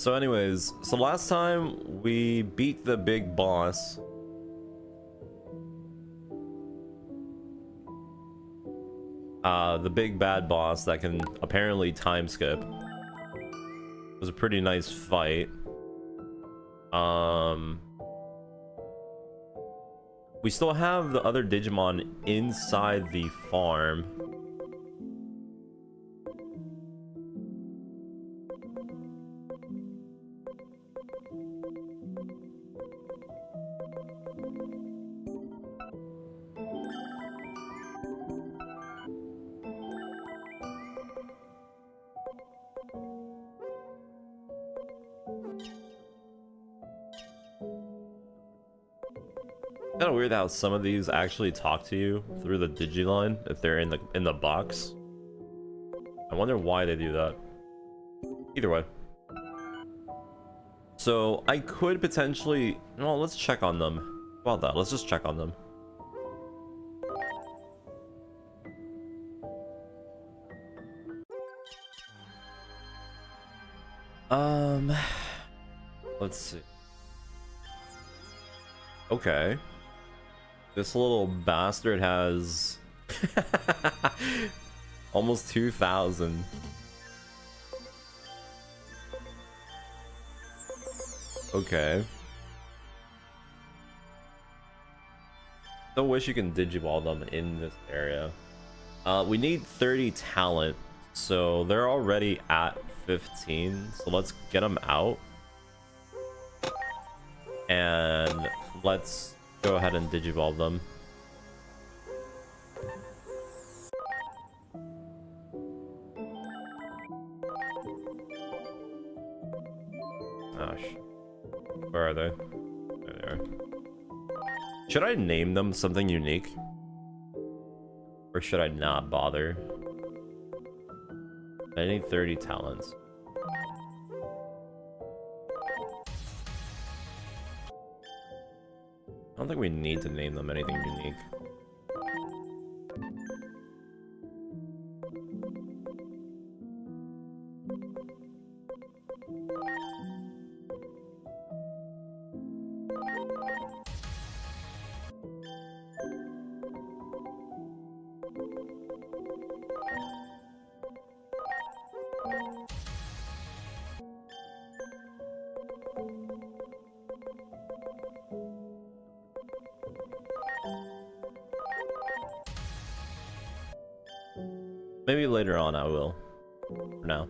So anyways, so last time we beat the big boss. The big bad boss that can apparently time skip. It was a pretty nice fight. We still have the other Digimon inside the farm. Kind of weird how some of these actually talk to you through the digiline if they're in the box. I wonder why they do that. Either way. So I could potentially, well, let's check on them. How about that? Let's just check on them. Let's see. Okay. This little bastard has almost 2,000. Okay. Still wish you can digiball them in this area. We need 30 talent, so they're already at 15. So let's get them out. And let's go ahead and digivolve them. Gosh. Where are they? There they are. Should I name them something unique? Or should I not bother? I need 30 talents. I don't think we need to name them anything unique. Maybe later on I will. For now.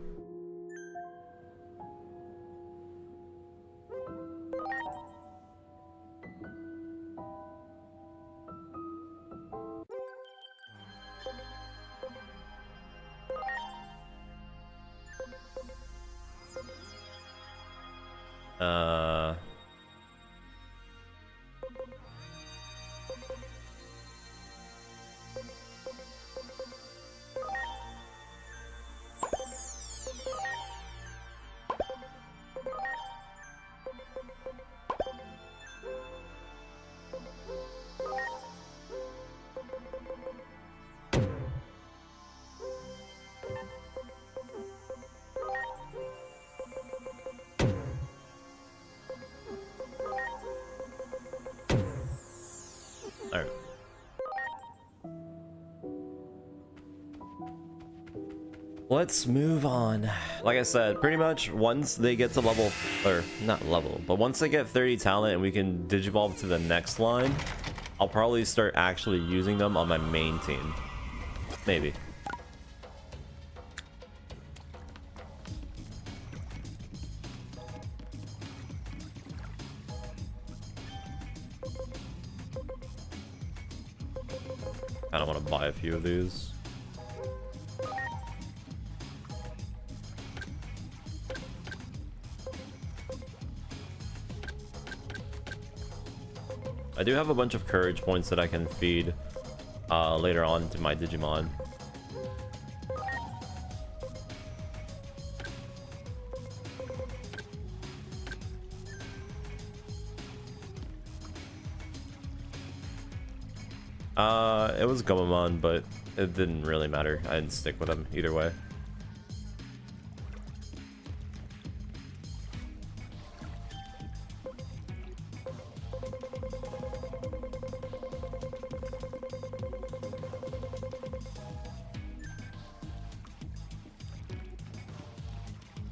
Alright. Let's move on. Like I said, pretty much once they get to level, or not level, but once they get 30 talent and we can digivolve to the next line, I'll probably start actually using them on my main team. Maybe. I don't want to buy a few of these. I do have a bunch of courage points that I can feed later on to my Digimon. It was Gomamon, but it didn't really matter. I didn't stick with him either way.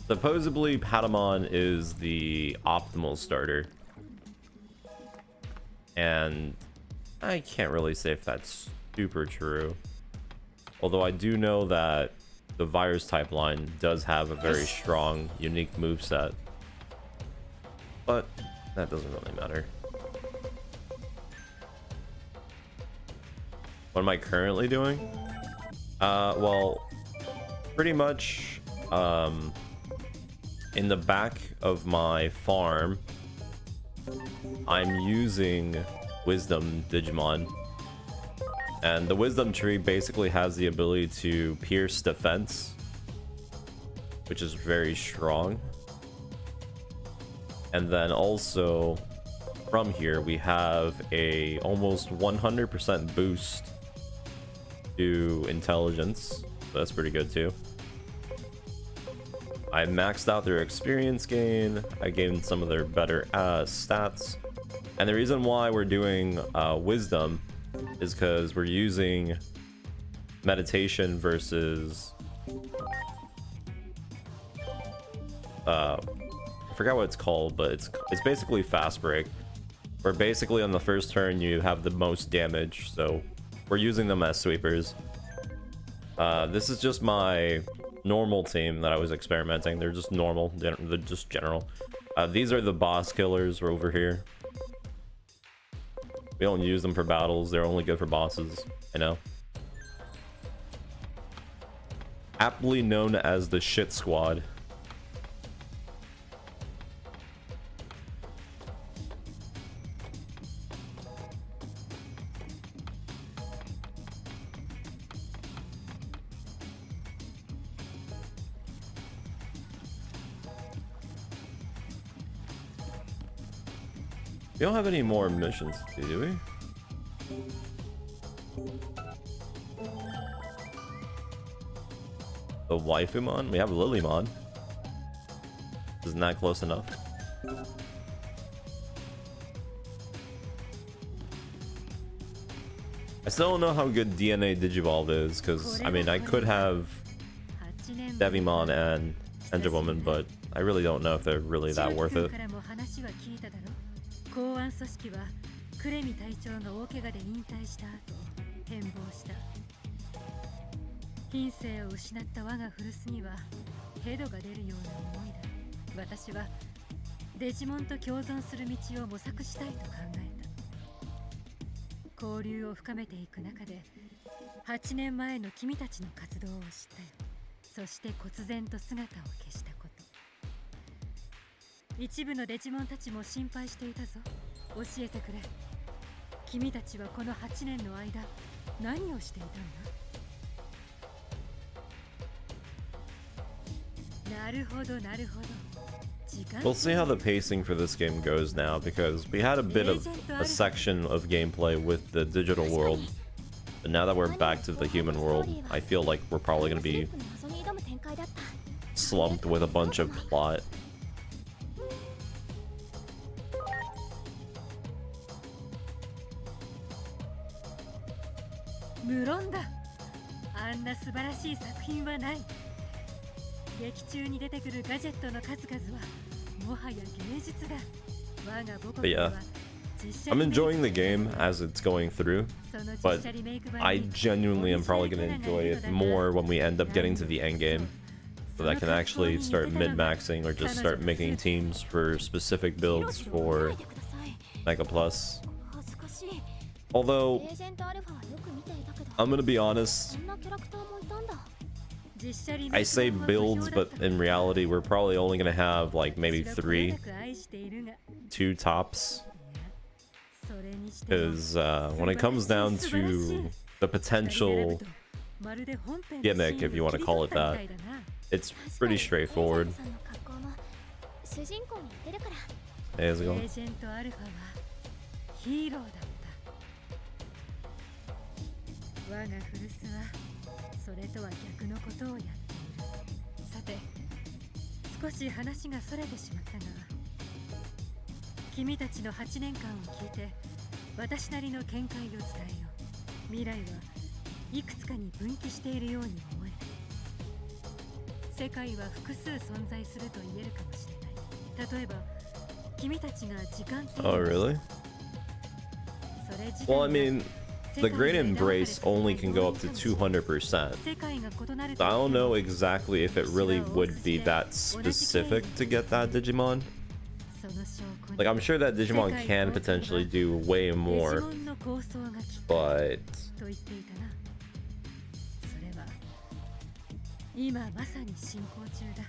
Supposedly, Patamon is the optimal starter. And I can't really say if that's super true. Although I do know that the virus type line does have a very strong, unique moveset. But that doesn't really matter. What am I currently doing? Well, pretty much in the back of my farm, I'm using Wisdom Digimon. And the Wisdom tree basically has the ability to pierce defense, which is very strong. And then also from here we have a almost 100% boost to intelligence, so that's pretty good too. I maxed out their experience gain, I gained some of their better stats, and the reason why we're doing wisdom is because we're using meditation versus I forgot what it's called, but it's basically fast break, where basically on the first turn you have the most damage, so we're using them as sweepers. This is just my normal team that I was experimenting. They're just normal, they're just general. These are the boss killers over here. We don't use them for battles, they're only good for bosses, you know. Aptly known as the shit squad. We don't have any more missions, do we? The Waifumon? We have Lilymon. Isn't that close enough? I still don't know how good DNA Digivolve is, because, I mean, I could have Devimon and Enderwoman, but I really don't know if they're really that worth it. 公安組織はクレミ隊長が大怪我で引退した後変貌した。品性を失った我が古巣にはヘドが出るような思いだ。私はデジモンと共存する道を模索したいと考えた。交流を深めていく中で8年前の君たちの活動を知ったよ。そして忽然と姿を消したこと。一部のデジモンたちも心配していたぞ。教えてくれ。君たちはこの8年の間何をしていたんだ？なるほど、なるほど。We'll see how the pacing for this game goes now, because we had a bit of a section of gameplay with the digital world, but now that we're back to the human world, I feel like we're probably going to be slumped with a bunch of plot. 無論だ。あんな素晴らしい作品はない。劇中に出てくるガジェットの数々はもはや芸術だ。我が母国では I'm enjoying the game as it's going through, but I genuinely am probably going to enjoy it more when we end up getting to the end game, so that I can actually start mid-maxing or just start making teams for specific builds for Mega Plus. Although, I'm gonna be honest, I say builds, but in reality we're probably only gonna have like maybe 2 tops, because when it comes down to the potential gimmick, if you want to call it that, it's pretty straightforward. Hey, how's it going? 我が古巣はそれとは逆のことをやっている。さて、少し話がそれてしまったが、君たちの8年間を聞いて私なりの見解を伝えよう。未来はいくつかに分岐しているように思える。世界は複数存在すると言えるかもしれない。例えば君たちが時間的 Oh, really? それ自体 Well, が I mean, the Great Embrace only can go up to 200%. 世界が異なる So I don't know exactly if it really would be that specific to get that Digimon. その証拠に Like, I'm sure that Digimon can potentially do way デ more, ジモンの構想がきっかけ but と言っていたな。それは今まさに進行中だ。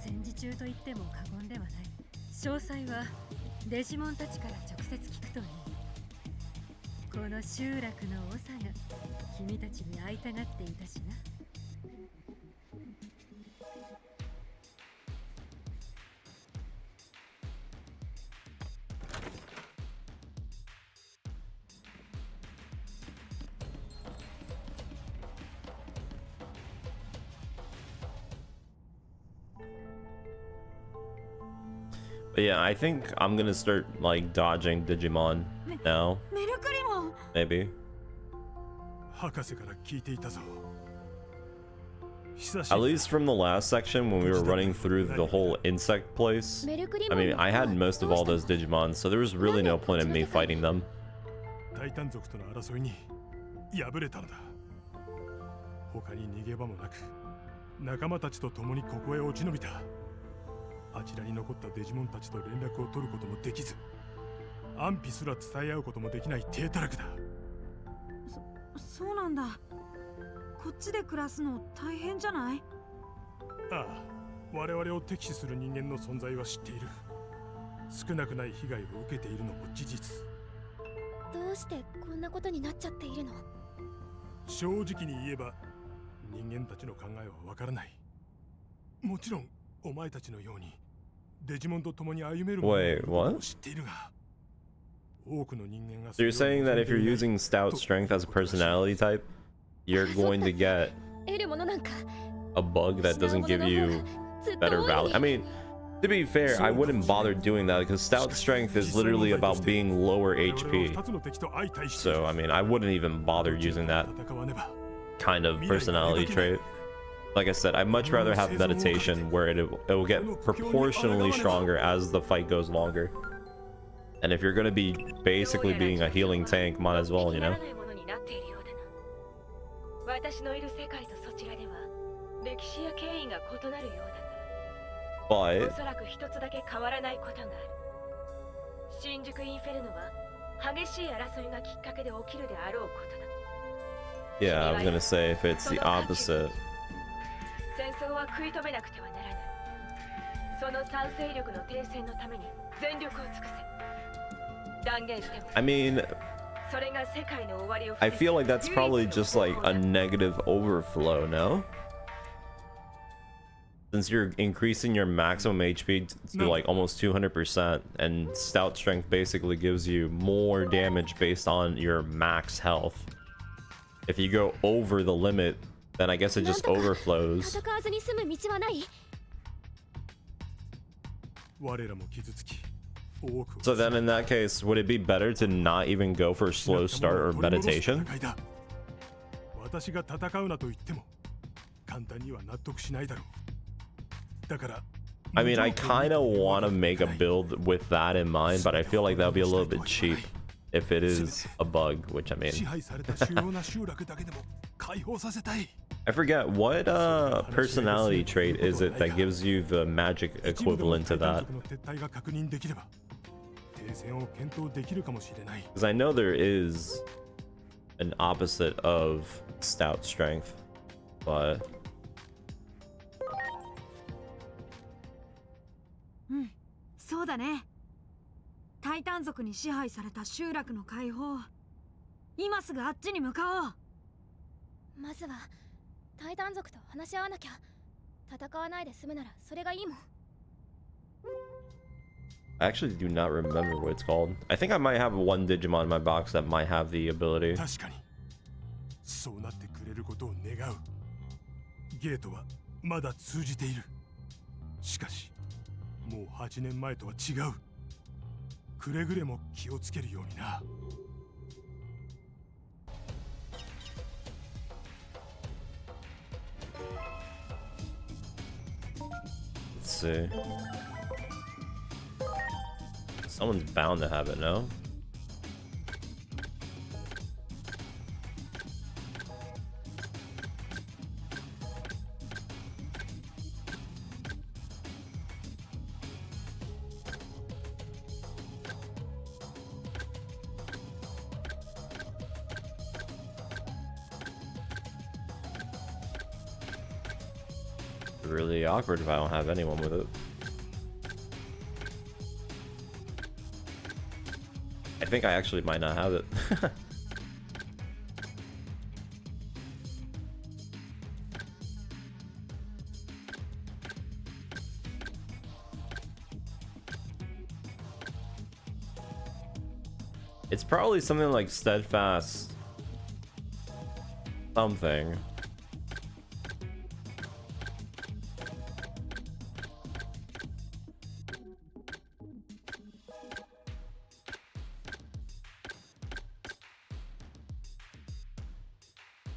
戦時中と言っても過言ではない。詳細はデジモンたちから直接聞くといい。この集落の長が君たちに会いたがっていたしな。But yeah, I think I'm gonna start like dodging Digimon now. メルクリモン Maybe. 博士から聞いていたぞ。久し At ぶり least from the last section when we were running through the whole insect place. I mean, I had most of all those Digimon, so there was really no point in me fighting them. タイタン族との争いに敗れたのだ。他に逃げ場もなく、仲間たちと共にここへ落ち延びた。あちらに残ったデジモンたちと連絡を取ることもできず、安否すら伝え合うこともできない低たらくだ。そうなんだ。こっちで暮らすの大変じゃない？ああ、我々を敵視する人間の存在は知っている。少なくない被害を受けているのも事実。どうしてこんなことになっちゃっているの？正直に言えば、人間たちの考えはわからない。もちろん、お前たちのようにデジモンと共に歩めるもの Wait, what? を知っているが、多くの人間が So you're saying that if you're using Stout Strength as a personality type, you're going to get 得るものなんか a bug that doesn't give you better value? I mean, to be fair, I wouldn't bother doing that because Stout Strength is literally about being lower HP. So, I mean, I wouldn't even bother using that kind of personality trait. Like I said, I'd much rather have meditation where it will get proportionally stronger as the fight goes longer. And if you're going to be basically being a healing tank, might as well, you know? 私のいる世界とそちらでは歴史や経緯が異なるようだが、But おそらく一つだけ変わらないことがある。新宿インフェルノは激しい争いがきっかけで起きるであろうことだ。 yeah, I was going to say if it's the opposite. 戦争は食い止めなくてはならない。その賛成力の停戦のために全力を尽くせ。断言しても I mean, それが世界の終わりを I feel like that's probably just like a negative overflow, no? Since you're increasing your maximum HP to like almost 200%, and Stout Strength basically gives you more damage based on your max health. If you go over the limit, then I guess it just overflows. 戦わずに済む道はない？我らも傷つき、多くを So then in that case, would it be better to not even go for slow start or meditation? 私が戦うなと言っても簡単には納得しないだろう。だから I mean, I kind of want to make a build with that in mind, but I feel like that would be a little bit cheap if it is a bug, which I mean, 支配された主要な集落だけでも解放させたい。 I forget what personality trait is it that gives you the magic equivalent to that? 撤退が確認できれば停戦を検討できるかもしれない。 Because I know there is an opposite of Stout Strength, but そうだね。タイタン族に支配された集落の解放。今すぐあっちに向かおう。まずはタイタン族と話し合わなきゃ。戦わないで済むならそれがいいもん。I actually do not remember what it's called. I think I might have one Digimon in my box that might have the ability. 確かにそうなってくれることを願う。ゲートはまだ通じている。しかしもう8年前とは違う。くれぐれも気をつけるようにな。see. Someone's bound to have it, no? Really awkward if I don't have anyone with it. I think I actually might not have it. It's probably something like steadfast something.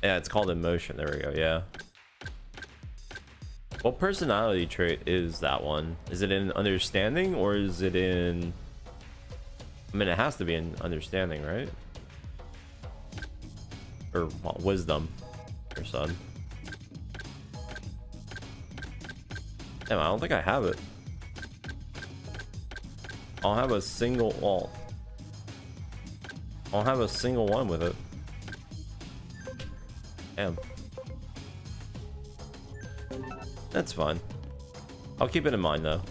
Yeah, it's called emotion. There we go. Yeah. What personality trait is that one? Is it in understanding or is it in... I mean, it has to be in understanding, right? Or well, wisdom or son. Damn, I don't think I have it. I'll have a single... Well, I'll have a single one with it. Damn. That's fine. I'll keep it in mind though.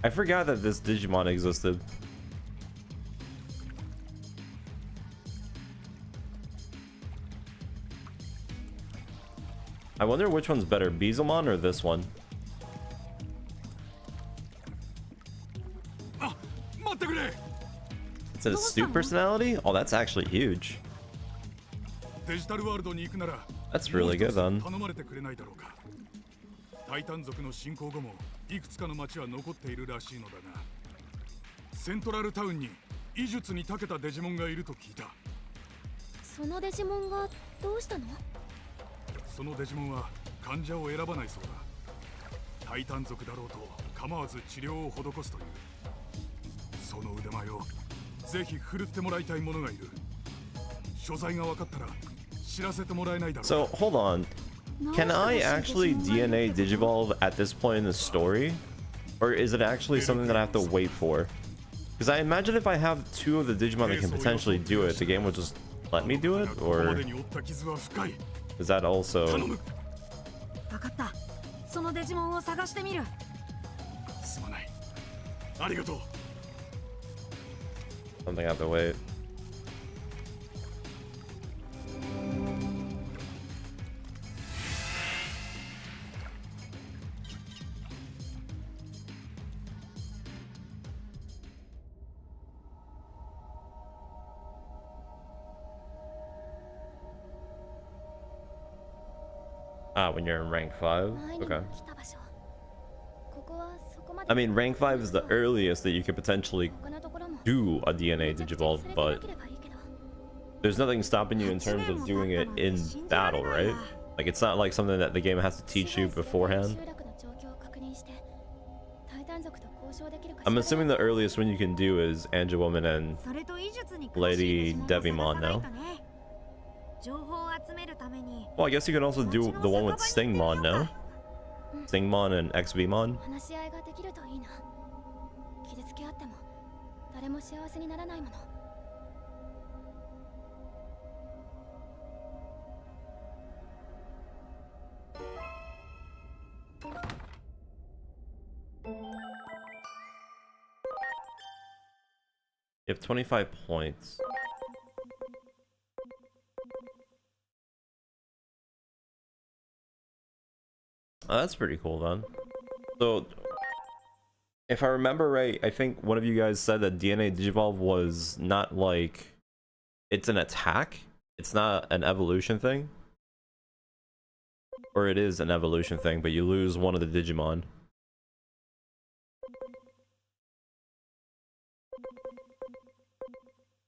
I forgot that this Digimon existed. I wonder which one's better, Beelzemon or this one? It's a astute personality? Oh, that's actually huge. That's really good then. タイタン族の侵攻後もいくつかの町は残っているらしいのだが、セントラルタウンに医術に長けたデジモンがいると聞いた。そのデジモンがどうしたの？そのデジモンは患者を選ばないそうだ。タイタン族だろうと構わず治療を施すという。その腕前をぜひ振るってもらいたい者がいる。所在が分かったら知らせてもらえないだろうか。 So, hold on. Can I actually DNA Digivolve at this point in the story? Or is it actually something that I have to wait for? Because I imagine if I have two of the Digimon that can potentially do it, the game will just let me do it? Or is that also... Something I have to wait. Ah, when you're in rank 5? Okay. I mean, rank 5 is the earliest that you could potentially do a DNA Digivolve, but there's nothing stopping you in terms of doing it in battle, right? Like, it's not like something that the game has to teach you beforehand. I'm assuming the earliest one you can do is Angelwoman and Lady Devimon now. Well, I guess you can also do the one with Stingmon, no? Stingmon and XVmon. You have 25 points. Oh, that's pretty cool then. So, if I remember right, I think one of you guys said that DNA Digivolve was not like... It's an attack? It's not an evolution thing? Or it is an evolution thing, but you lose one of the Digimon.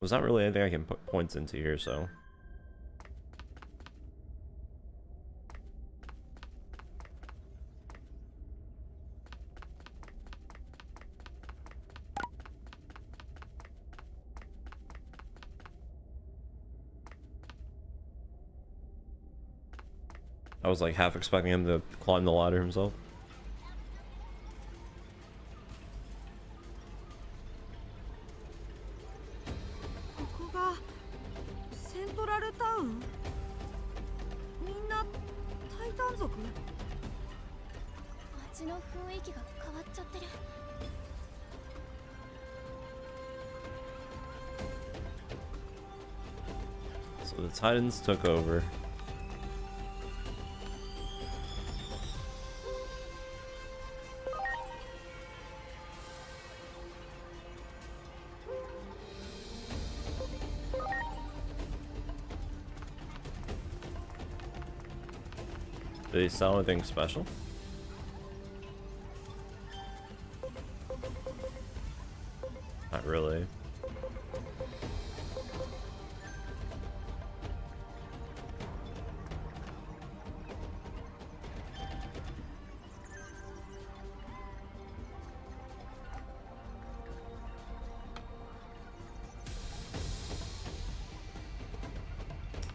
There's not really anything I can put points into here, so. I was like half expecting him to climb the ladder himself. So the Titans took over. Did they sell anything special? Not really.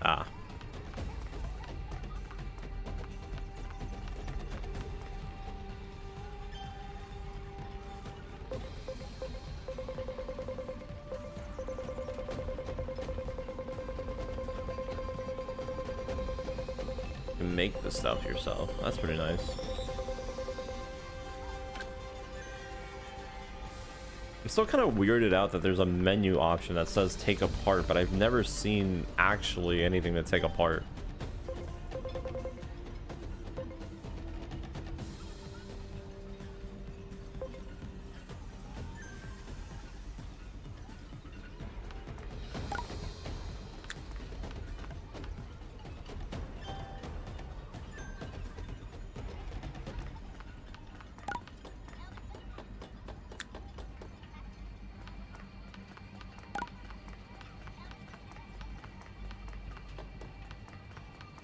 Ah. You can make the stuff yourself. That's pretty nice. I'm still kind of weirded out that there's a menu option that says take apart, but I've never seen actually anything to take apart.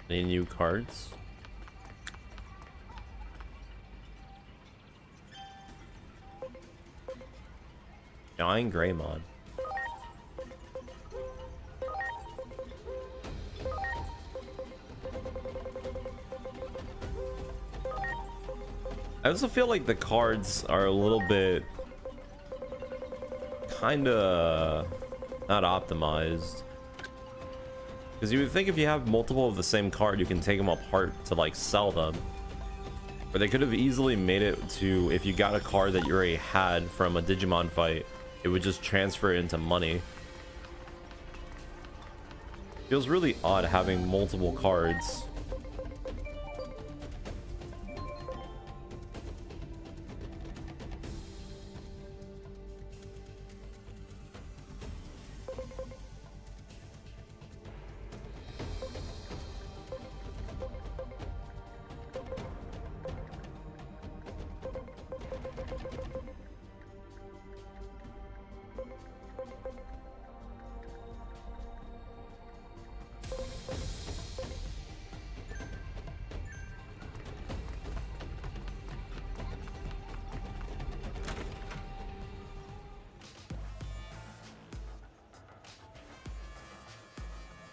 Any new cards? Giant Greymon. I also feel like the cards are a little bit kinda not optimized. Because you would think if you have multiple of the same card, you can take them apart to like sell them. Or they could have easily made it to, if you got a card that you already had from a Digimon fight, it would just transfer it into money. Feels really odd having multiple cards.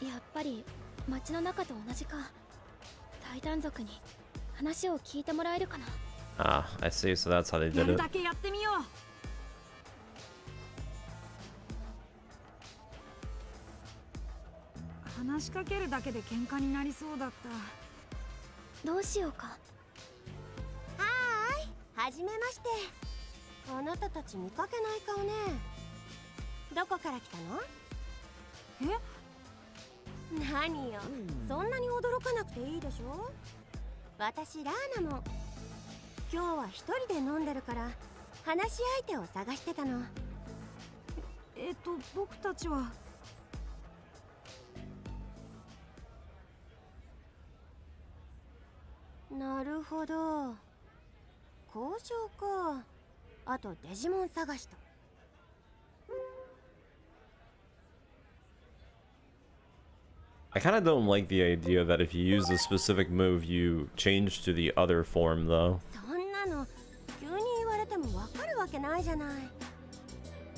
やっぱり街の中と同じか。タイタン族に話を聞いてもらえるかな。Ah, I see. So that's how they や did る it. だけやってみよう。話しかけるだけで喧嘩になりそうだった。どうしようか。はーい、はじめまして。あなたたち見かけない顔ね。どこから来たの？何よ、そんなに驚かなくていいでしょ。私ラーナも今日は一人で飲んでるから話し相手を探してたの。僕たちは。なるほど、交渉か。あとデジモン探しと。I kind of don't like the idea that if you use a specific move, you change to the other form, though. そんなの急に言われてもわかるわけないじゃない。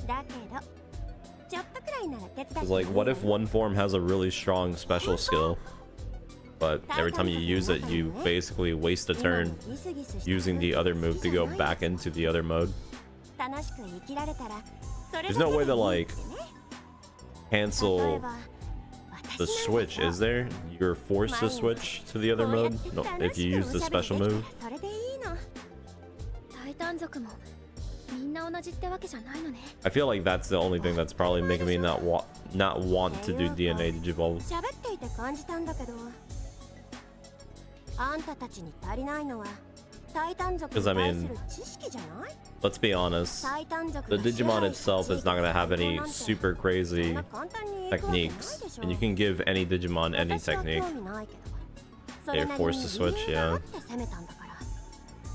だけどちょっとくらいなら手伝って It's like, what if one form has a really strong special skill, but every time you use it, you basically waste a turn using the other move to go back into the other mode? 楽しく生きられたらそれだけ There's で no way to いい like ってね。 cancel 例えば the switch, is there? You're forced to switch to the other mode no, if you use the special move. それでいいの。タイタン族もみんな同じってわけじゃないのね。 I feel like that's the only thing that's probably making me not want to do DNA Digivolve. 喋っていて感じたんだけど、あんたたちに足りないのはタイタン族に Because I 対 mean, する知識じゃない？ let's be honest, タイタン族 the が支 Digimon 配した itself is not going to have any 地域に super crazy そんな簡単に行くわけないで techniques, しょ。 and you can give any Digimon any 私は technique. 興味ないけど、それ They're なり forced に to switch, 理由があ yeah. って攻めたんだから。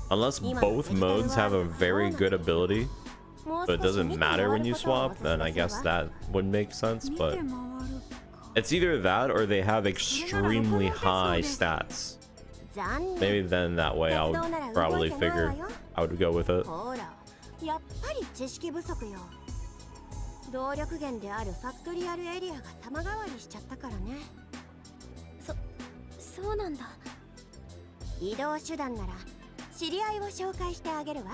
Unless both modes have a very good ability, もう but it 少し doesn't 見て matter 回 when る you ことをお swap, すす then め I する guess わ。 that would make sense, 見て but 回るか。 it's either that or they have extremely high stats. 残念。 Maybe then that way I would probably figure I would go with it. ほら、やっぱり知識不足よ。動力源であるファクトリアルエリアが様変わりしちゃったからね。そうなんだ。移動手段なら知り合いを紹介してあげるわ。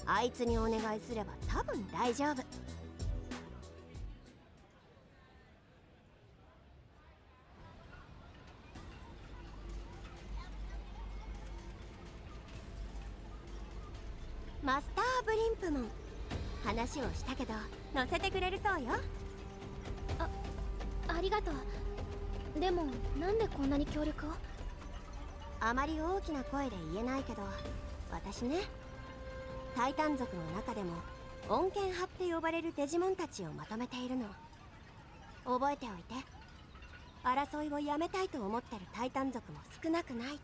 あいつにお願いすれば多分大丈夫。マスターブリンプモン、話をしたけど乗せてくれるそうよ。ありがとう。でもなんでこんなに協力を？あまり大きな声で言えないけど、私ね、タイタン族の中でも穏健派って呼ばれるデジモンたちをまとめているの。覚えておいて。争いをやめたいと思ってるタイタン族も少なくないって。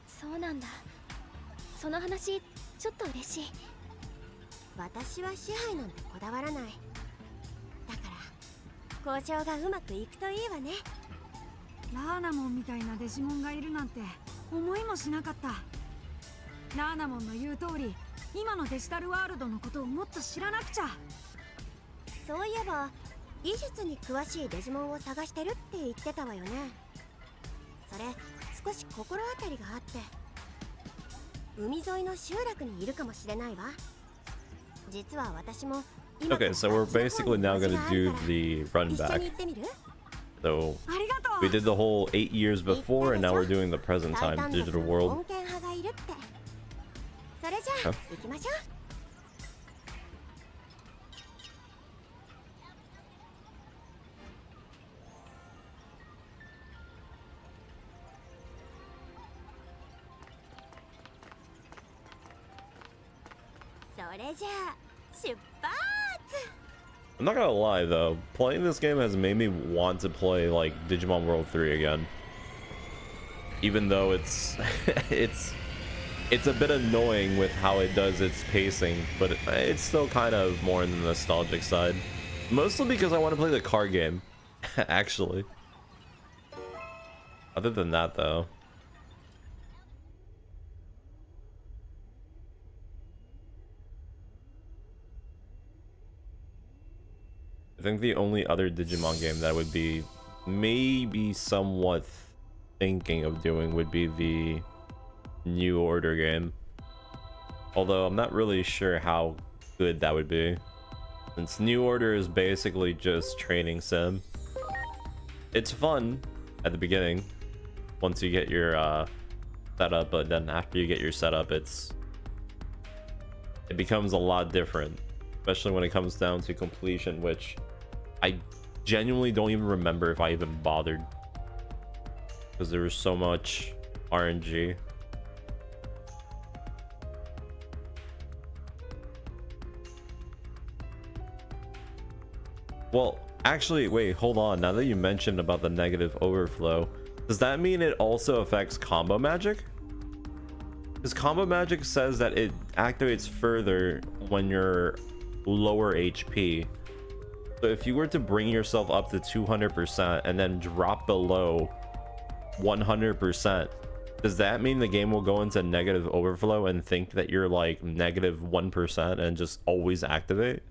そうなんだ。その話ちょっと嬉しい。私は支配なんてこだわらない。だから交渉がうまくいくといいわね。ラーナモンみたいなデジモンがいるなんて思いもしなかった。ラーナモンの言う通り、今のデジタルワールドのことをもっと知らなくちゃ。そういえば技術に詳しいデジモンを探してるって言ってたわよね。それ少し心当たりがあって、海沿いの集落にいるかもしれないわ。実は私も今 Okay, so we're basically now gonna do the run 一緒 back. に行ってみる？ So ありがと we う。 did the whole 8 years before, and now we're doing the present タイ time タン族 digital の world. 穏健派がいるって。それじゃあ行きましょう。それじゃあ出発。 I'm not gonna lie though, playing this game has made me want to play like Digimon World 3 again. Even though it's it's a bit annoying with how it does its pacing, but it's still kind of more in the nostalgic side. Mostly because I want to play the card game, actually. Other than that though. I think the only other Digimon game that would be maybe somewhat thinking of doing would be the New Order game. Although I'm not really sure how good that would be, since New Order is basically just training sim. It's fun at the beginning once you get your setup, but then after you get your setup, it becomes a lot different, especially when it comes down to completion, which I genuinely don't even remember if I even bothered, because there was so much RNG. Well, actually, wait, hold on. Now that you mentioned about the negative overflow, does that mean it also affects combo magic? Because combo magic says that it activates further when you're lower HP. So if you were to bring yourself up to 200% and then drop below 100%, does that mean the game will go into negative overflow and think that you're like negative 1% and just always activate?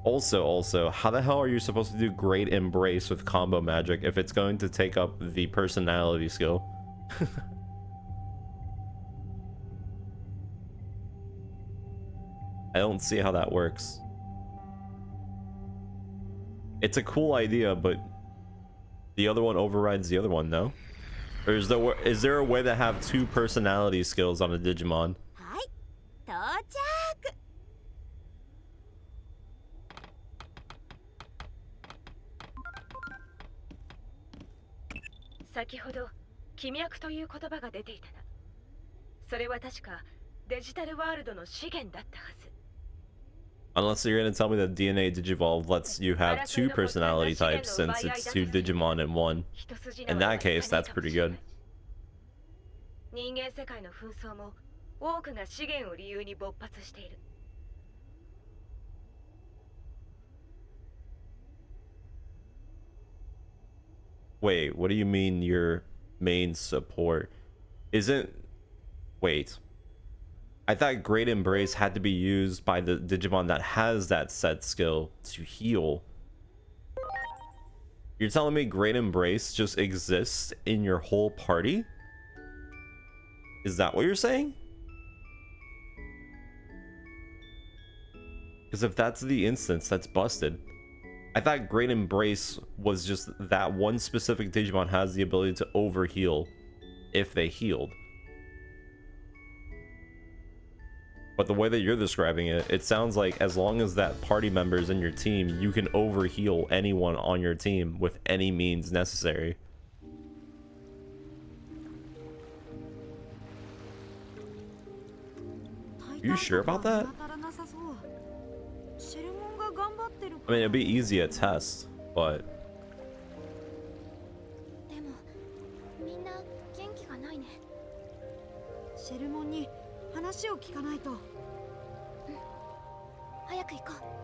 Also, how the hell are you supposed to do Great Embrace with combo magic if it's going to take up the personality skill? I don't see how that works. It's a cool idea, but the other one overrides the other one, no? Or is there a way to have two personality skills on a Digimon? はい、到着。先ほど気脈という言葉が出ていたな。それは確かデジタルワールドの資源だったはず。 Unless you're gonna tell me that DNA Digivolve lets you have two personality types since it's two Digimon in one. In that case, that's pretty good. 人間世界の紛争も多くが資源を理由に勃発している。 Wait, what do you mean your main support? Isn't... Wait. I thought Great Embrace had to be used by the Digimon that has that set skill to heal. You're telling me Great Embrace just exists in your whole party? Is that what you're saying? Because if that's the instance, that's busted. I thought Great Embrace was just that one specific Digimon has the ability to overheal if they healed. But the way that you're describing it, it sounds like as long as that party member's in your team, you can overheal anyone on your team with any means necessary. Are you sure about that? I mean, it'd be easy at test, but... でもみんな元気がないね。シェルモンに話を聞かないと。早く行こう。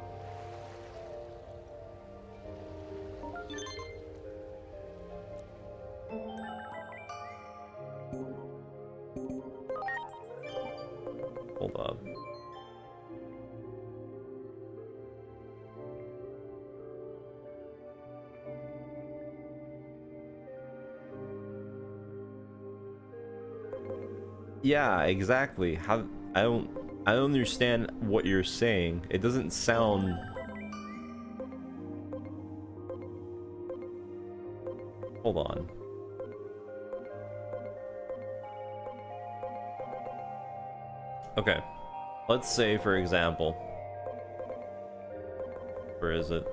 Hold up. Yeah, exactly. How I don't understand what you're saying. It doesn't sound... Hold on. Okay. Let's say, for example... Where is it?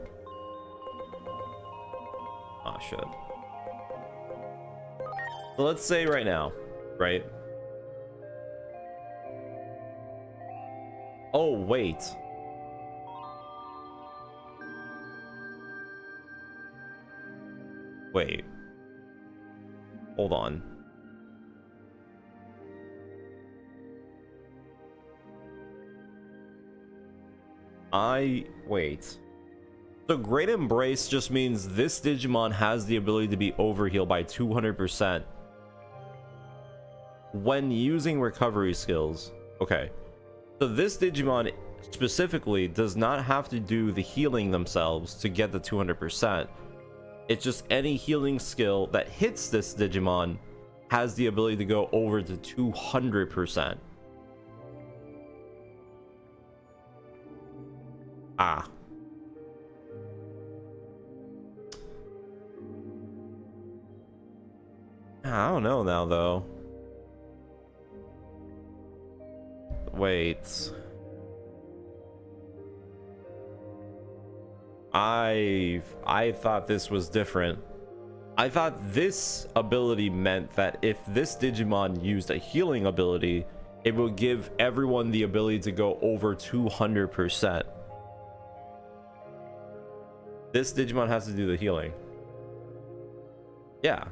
Ah, shit. So let's say right now, right? Oh, wait. Wait. Hold on. Wait. So Great Embrace just means this Digimon has the ability to be overhealed by 200% when using recovery skills. Okay. So this Digimon specifically does not have to do the healing themselves to get the 200%. It's just any healing skill that hits this Digimon has the ability to go over to 200%. Ah. I don't know now, though. Wait. I thought this was different. I thought this ability meant that if this Digimon used a healing ability, it would give everyone the ability to go over 200%. This Digimon has to do the healing. Yeah.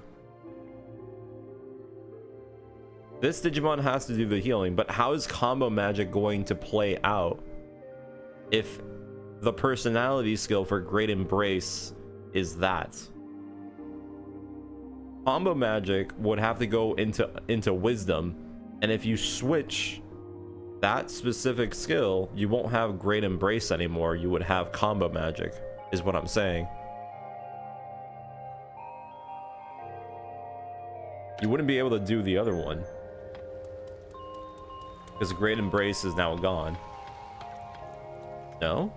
This Digimon has to do the healing, but how is combo magic going to play out if the personality skill for Great Embrace is that? Combo magic would have to go into wisdom, and if you switch that specific skill, you won't have Great Embrace anymore. You would have combo magic, is what I'm saying. You wouldn't be able to do the other one because Great Embrace is now gone. No?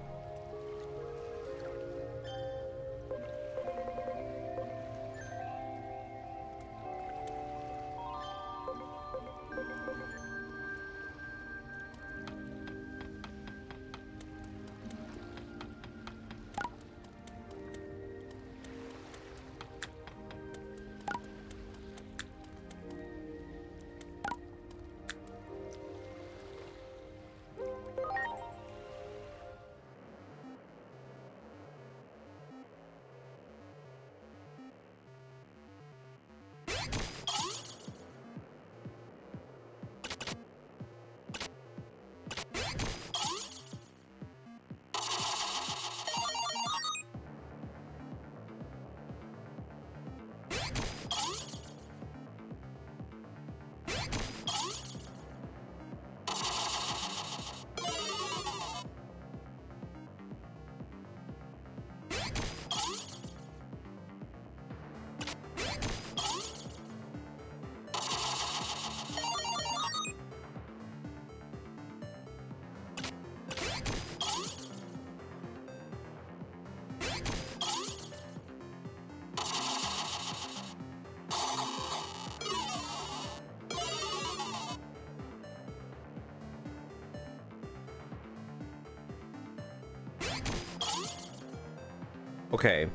Okay,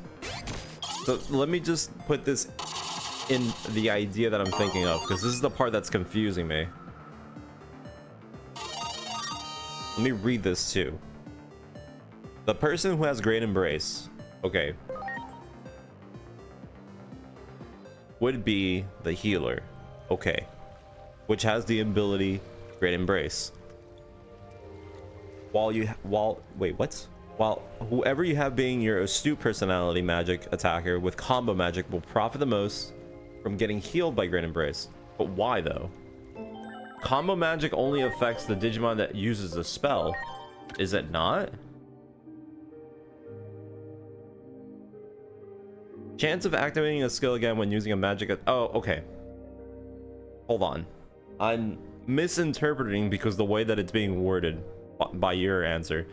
so let me just put this in the idea that I'm thinking of, because this is the part that's confusing me. Let me read this too. The person who has Great Embrace, okay, would be the healer, okay, which has the ability Great Embrace. While whoever you have being your astute personality magic attacker with combo magic will profit the most from getting healed by Great Embrace. But why though? Combo magic only affects the Digimon that uses the spell, is it not? Chance of activating a skill again when using a magic. Oh, okay. Hold on. I'm misinterpreting because the way that it's being worded by your answer.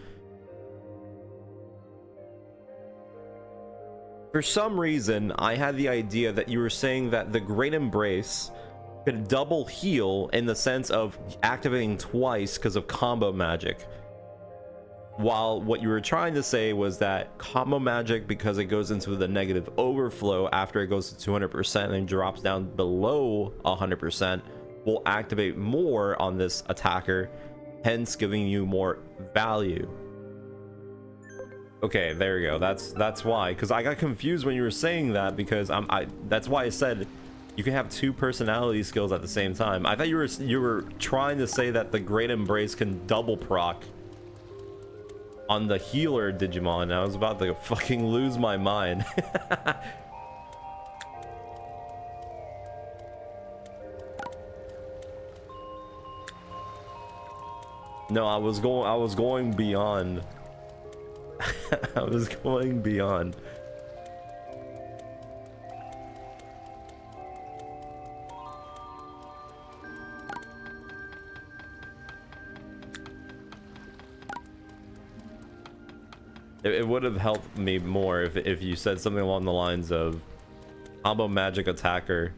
For some reason, I had the idea that you were saying that the Great Embrace could double heal in the sense of activating twice because of combo magic. While what you were trying to say was that combo magic, because it goes into the negative overflow after it goes to 200% and drops down below 100%, will activate more on this attacker, hence giving you more value. Okay, there you go. That's why, because I got confused when you were saying that, because that's why I said you can have two personality skills at the same time. I thought you were trying to say that the Great Embrace can double proc on the healer Digimon, and I was about to fucking lose my mind. No, I was going beyond. I was going beyond. It would have helped me more if you said something along the lines of combo magic attacker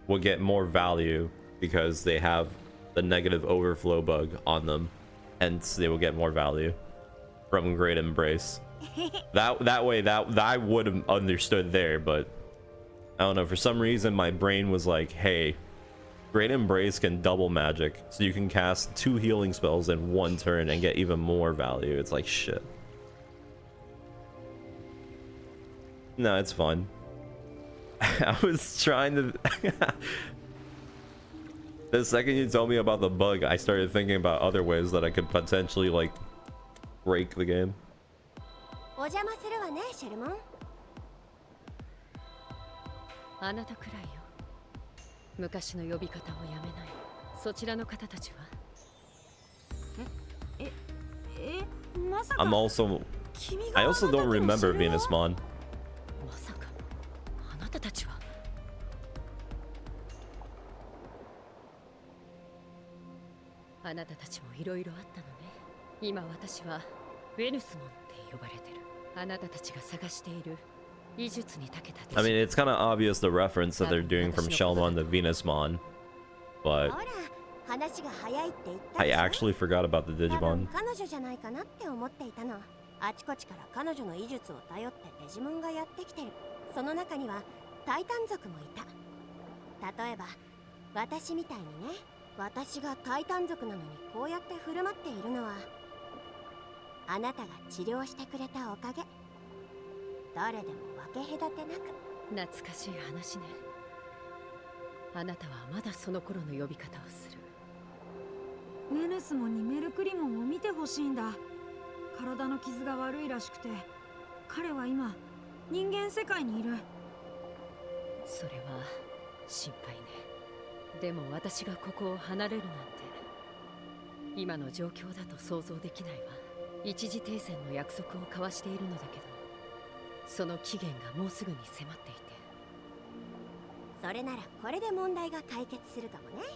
will get more value because they have the negative overflow bug on them, hence they will get more value from Great Embrace. that way I would have understood there, but I don't know, for some reason my brain was like, hey, Great Embrace can double magic, so you can cast 2 healing spells in 1 turn and get even more value. It's like, shit. No, it's fun. I was trying to The second you told me about the bug, I started thinking about other ways that I could potentially like break the game. お邪魔するわね、シェルモン。あなたくらいよ。昔の呼び方をやめない。そちらの方たちは。まさか I'm also 君が I also don't remember Venusmon. まさかあなたたちは。あなたたちもいろいろあったのね。今私はウェヌスモンって呼ばれてる。あなたたちが探している医術に長けた。 I mean, it's kind of obvious the reference that they're doing from Shelmon to Venusmon, but ほら、話が早いって言ったで I しょ。 actually forgot about the 多分 Digimon. 彼女じゃないかなって思っていたの。あちこちから彼女の医術を頼ってデジモンがやってきてる。その中にはタイタン族もいた。例えば私みたいにね、私がタイタン族なのにこうやって振る舞っているのはあなたが治療してくれたおかげ。誰でも分け隔てなく。懐かしい話ね。あなたはまだその頃の呼び方をする。ウェヌスモンにメルクリモンを見てほしいんだ。体の傷が悪いらしくて、彼は今人間世界にいる。それは心配ね。でも私がここを離れるなんて今の状況だと想像できないわ。一時停戦の約束を交わしているのだけど、その期限がもうすぐに迫っていて。それならこれで問題が解決するかもね。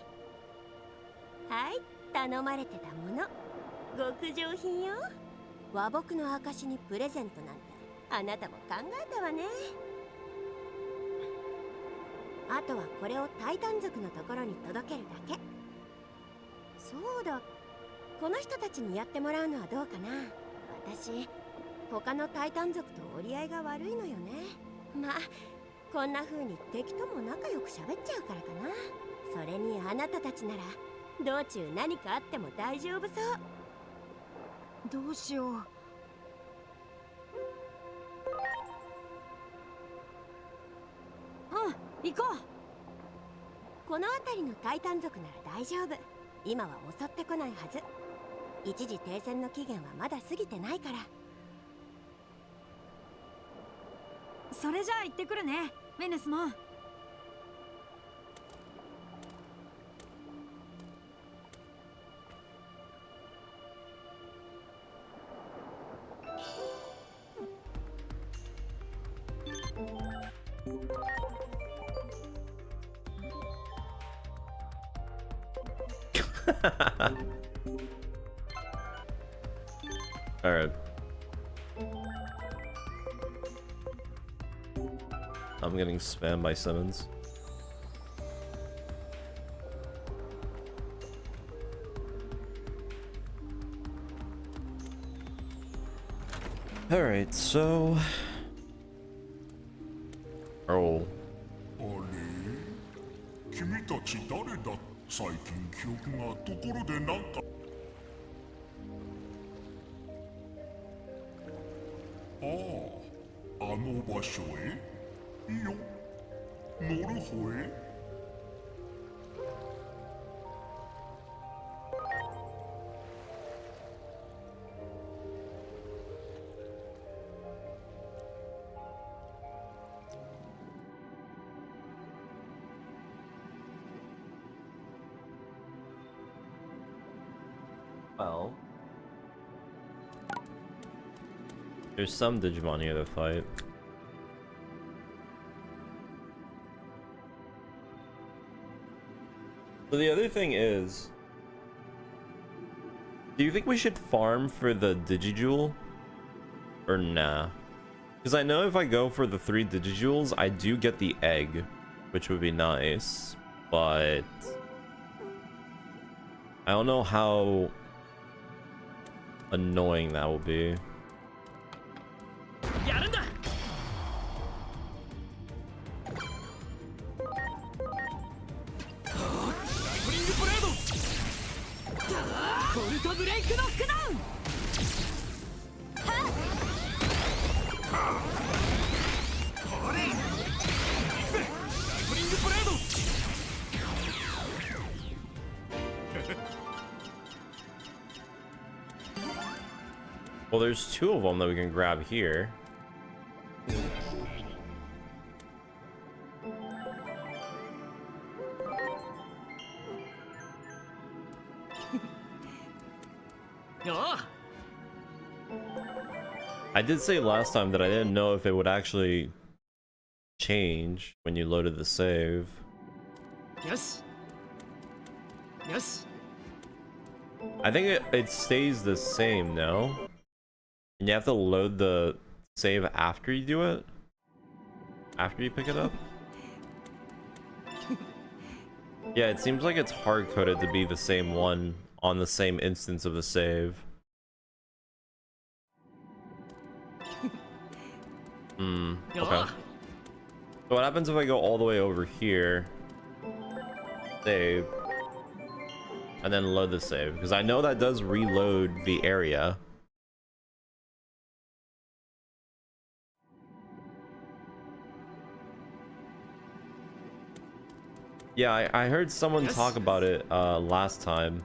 はい、頼まれてたもの、極上品よ。和睦の証にプレゼントなんてあなたも考えたわね。あとはこれをタイタン族のところに届けるだけ。そうだ、この人たちにやってもらうのはどうかな。私他のタイタン族と折り合いが悪いのよね。まあこんな風に敵とも仲良く喋っちゃうからかな。それにあなたたちなら道中何かあっても大丈夫そう。どうしよう。行こう。この辺りのタイタン族なら大丈夫。今は襲ってこないはず。一時停戦の期限はまだ過ぎてないから。それじゃあ行ってくるね、ウェヌスモン。All right. I'm getting spammed by Simmons. All right, so oh. あれ、君たち誰だ。最近記憶がところでなんか。ああ、あの場所へ。いいよ、乗る方へ。Well, there's some Digimon here to fight. So the other thing is, do you think we should farm for the Digijewel? Or nah? Because I know if I go for the 3 Digijewels, I do get the egg, which would be nice, but I don't know how annoying that will be. Well, there's 2 of them that we can grab here. I did say last time that I didn't know if it would actually change when you loaded the save. Yes. Yes. I think it stays the same, no? And you have to load the save after you do it? After you pick it up? Yeah, it seems like it's hard-coded to be the same one on the same instance of the save. Okay. So what happens if I go all the way over here, save, and then load the save? Because I know that does reload the area. Yeah, I heard someone talk about it last time.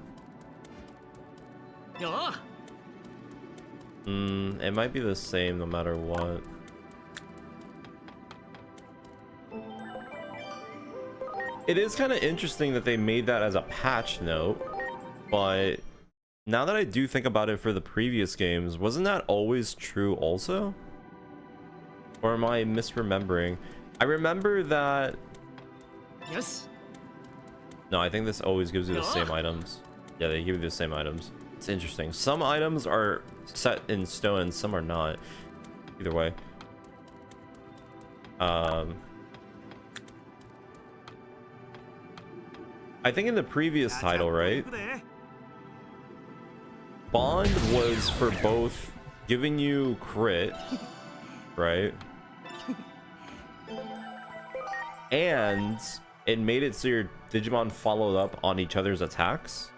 It might be the same no matter what. It is kind of interesting that they made that as a patch note, but now that I do think about it for the previous games, wasn't that always true also? Or am I misremembering? I remember that... Yes. No, I think this always gives you the same items. Yeah, they give you the same items. It's interesting. Some items are set in stone and some are not. Either way. I think in the previous title, right? Bond was for both giving you crit, right? And it made it so your Digimon followed up on each other's attacks?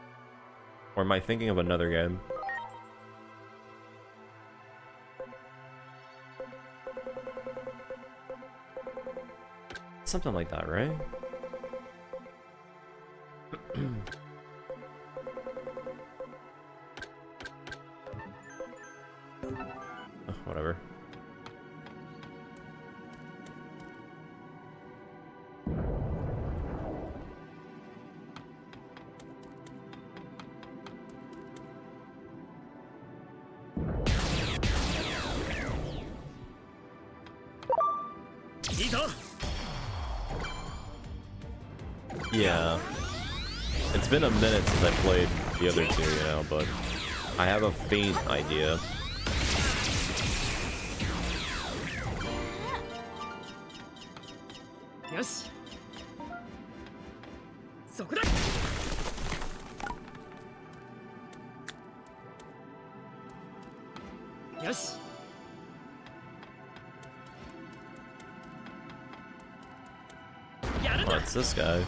Or am I thinking of another game? Something like that, right? Whatever. Yeah. It's been a minute since I played the other two, you know, but I have a faint idea. Yes. Yes. Oh, it's this guy.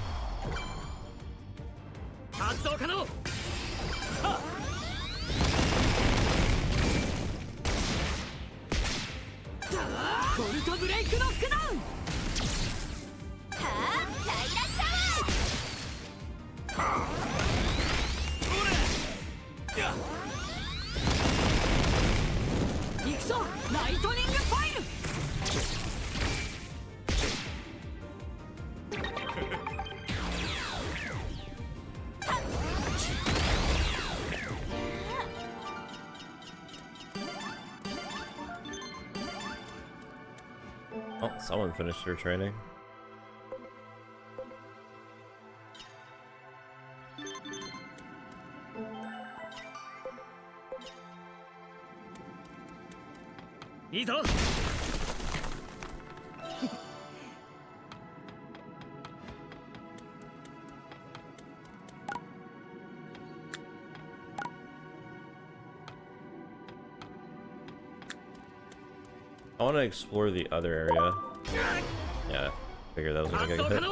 Oh, someone finished their training. I want to explore the other area. Yeah, figured that was gonna get hit.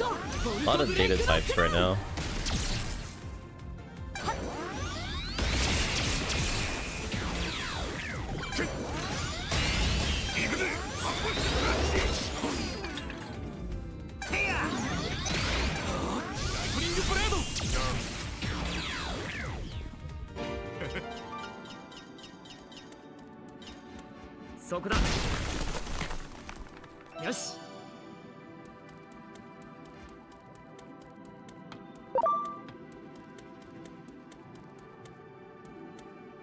A lot of data types right now.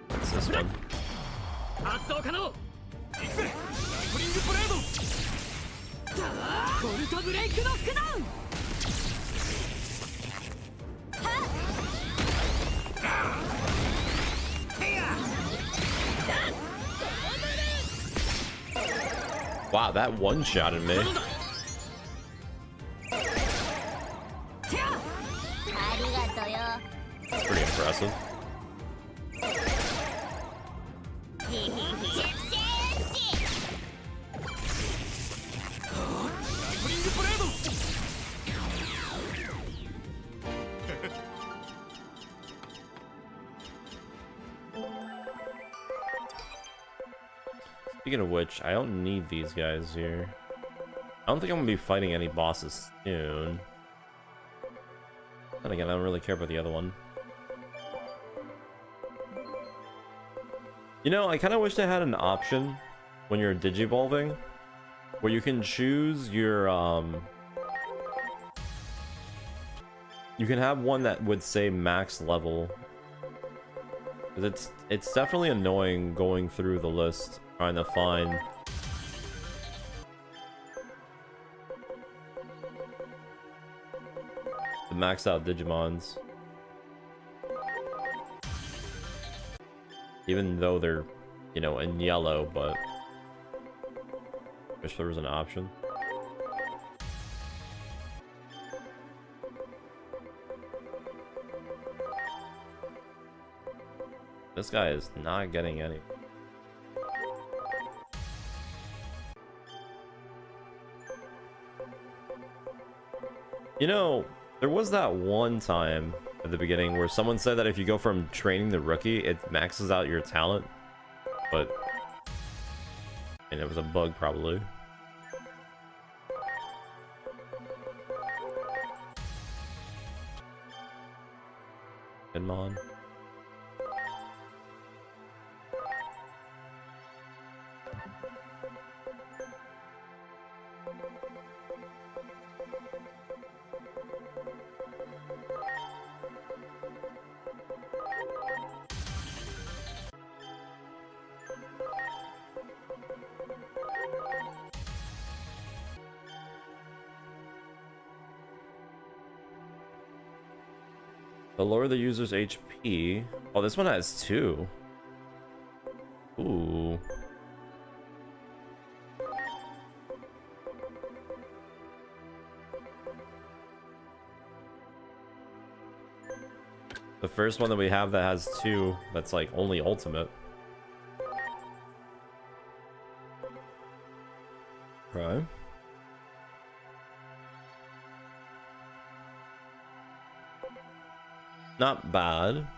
What's this one? Wow, that one-shotted me. That's pretty impressive. Speaking of which, I don't need these guys here. I don't think I'm gonna be fighting any bosses soon. And again, I don't really care about the other one. You know, I kind of wish they had an option when you're digivolving where you can choose your you can have one that would say max level. 'Cause it's definitely annoying going through the list trying to find the maxed out Digimons. Even though they're, you know, in yellow, but wish there was an option. This guy is not getting any. You know, there was that one time at the beginning where someone said that if you go from training the rookie, it maxes out your talent, but and it was a bug probably. Digimonn. The lower the user's HP. Oh, this one has 2. Ooh. The first one that we have that has 2, that's like only ultimate. Right. Not bad.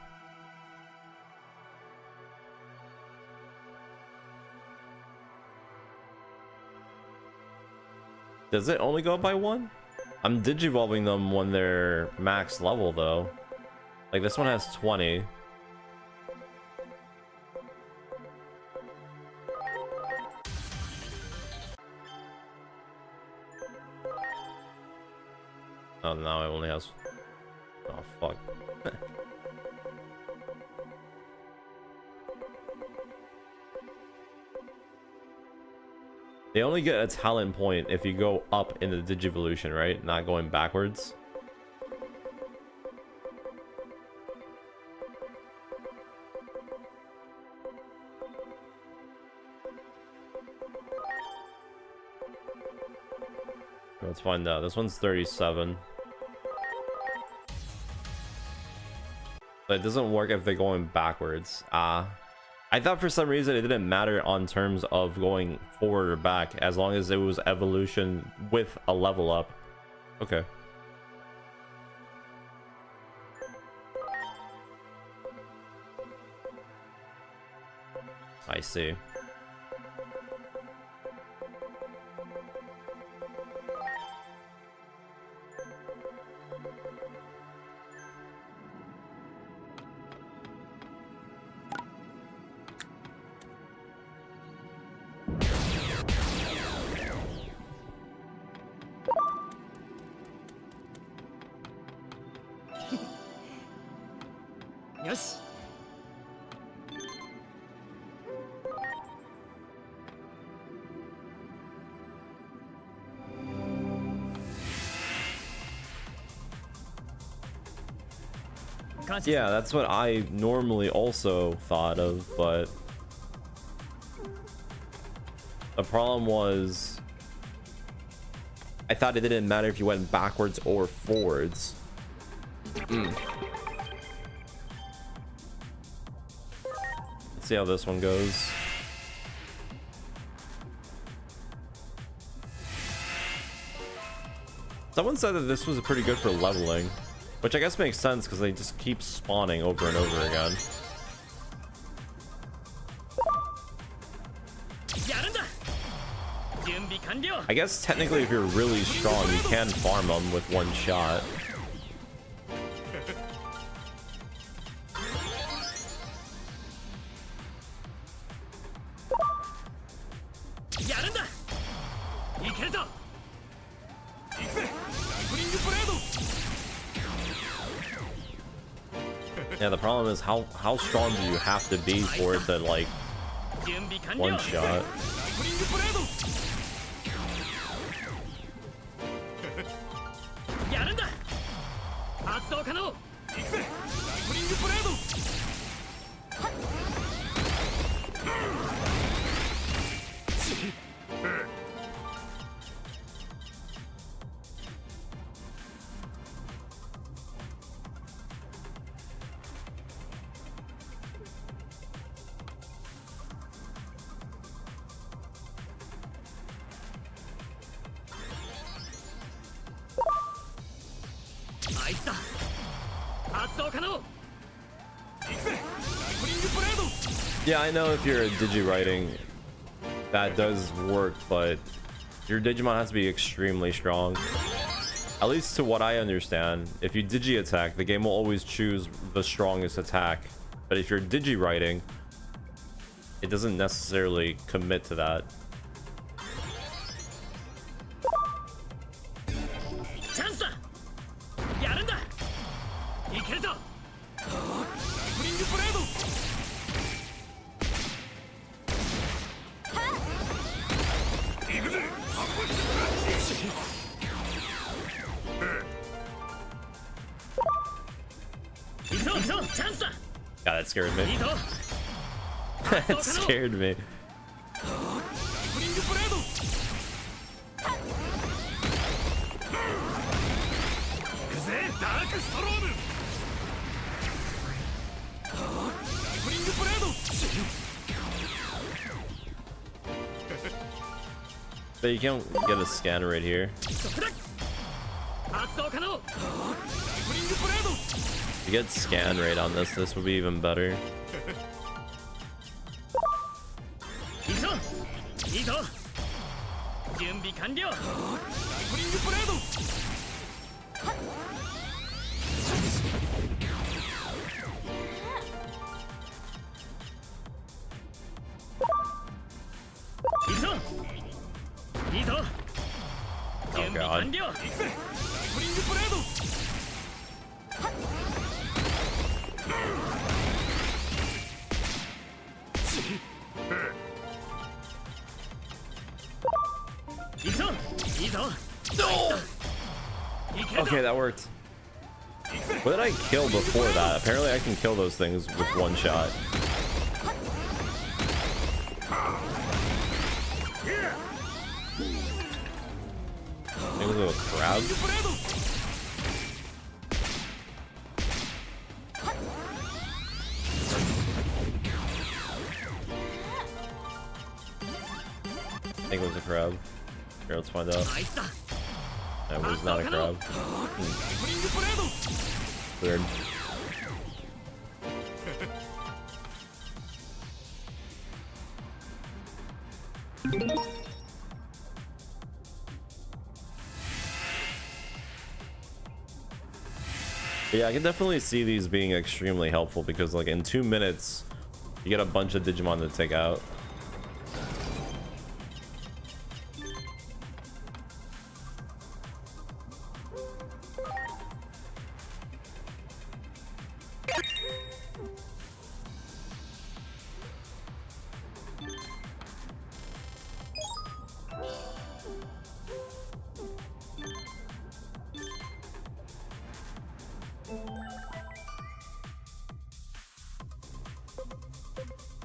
Does it only go up by 1? I'm digivolving them when they're max level though. Like this one has 20. Oh, now it only has... Oh, fuck. They only get a talent point if you go up in the Digivolution, right? Not going backwards. Let's find out. This one's 37. But it doesn't work if they're going backwards. I thought for some reason it didn't matter on terms of going forward or back, as long as it was evolution with a level up. Okay. I see. Yes. Yeah, that's what I normally also thought of, but the problem was I thought it didn't matter if you went backwards or forwards. Let's see how this one goes. Someone said that this was pretty good for leveling, which I guess makes sense because they just keep spawning over and over again. I guess technically if you're really strong, you can farm them with one shot. Yeah, the problem is how strong do you have to be for it to like one shot? Yeah, I know if you're a digi-writing, that does work, but your Digimon has to be extremely strong. At least to what I understand, if you digi-attack, the game will always choose the strongest attack. But if you're digi-writing, it doesn't necessarily commit to that. God, that scared me. That scared me. But you can't get a scan right here. If you get scan rate on this would be even better. Oh god. No! Okay, that worked. What did I kill before that? Apparently I can kill those things with one shot. I think it was a crab. I think it was a crab. Here, let's find out. That was not a crab. Weird. Yeah, I can definitely see these being extremely helpful because like in 2 minutes you get a bunch of Digimon to take out.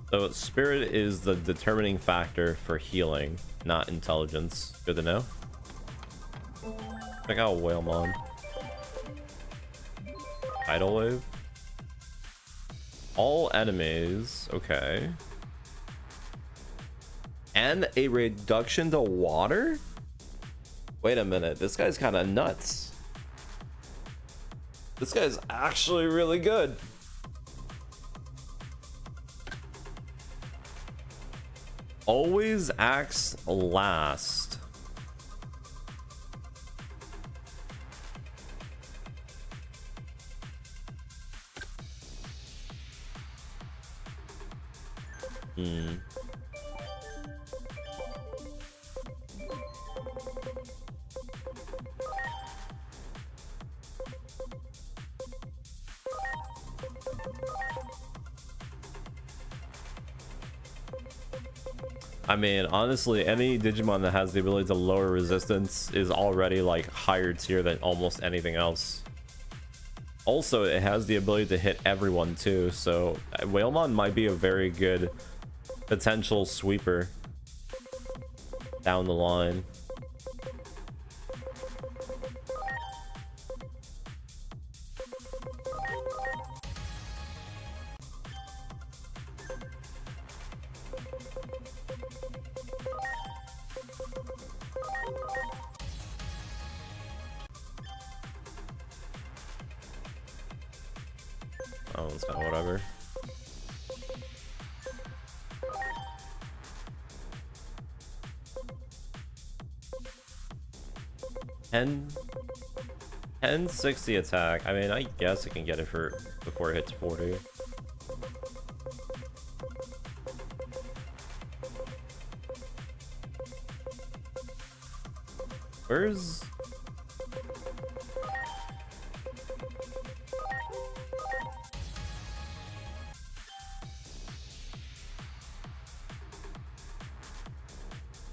So spirit is the determining factor for healing, not intelligence. Good to know. Check out Whalemon. Tidal wave. All enemies. Okay. And a reduction to water? Wait a minute. This guy's kind of nuts. This guy's actually really good. Always acts last. I mean, honestly, any Digimon that has the ability to lower resistance is already like higher tier than almost anything else. Also, it has the ability to hit everyone too, so Whalemon might be a very good potential sweeper down the line. Oh, it's kind of whatever. And 1060 attack. I mean, I guess it can get it for before it hits 40. Where's...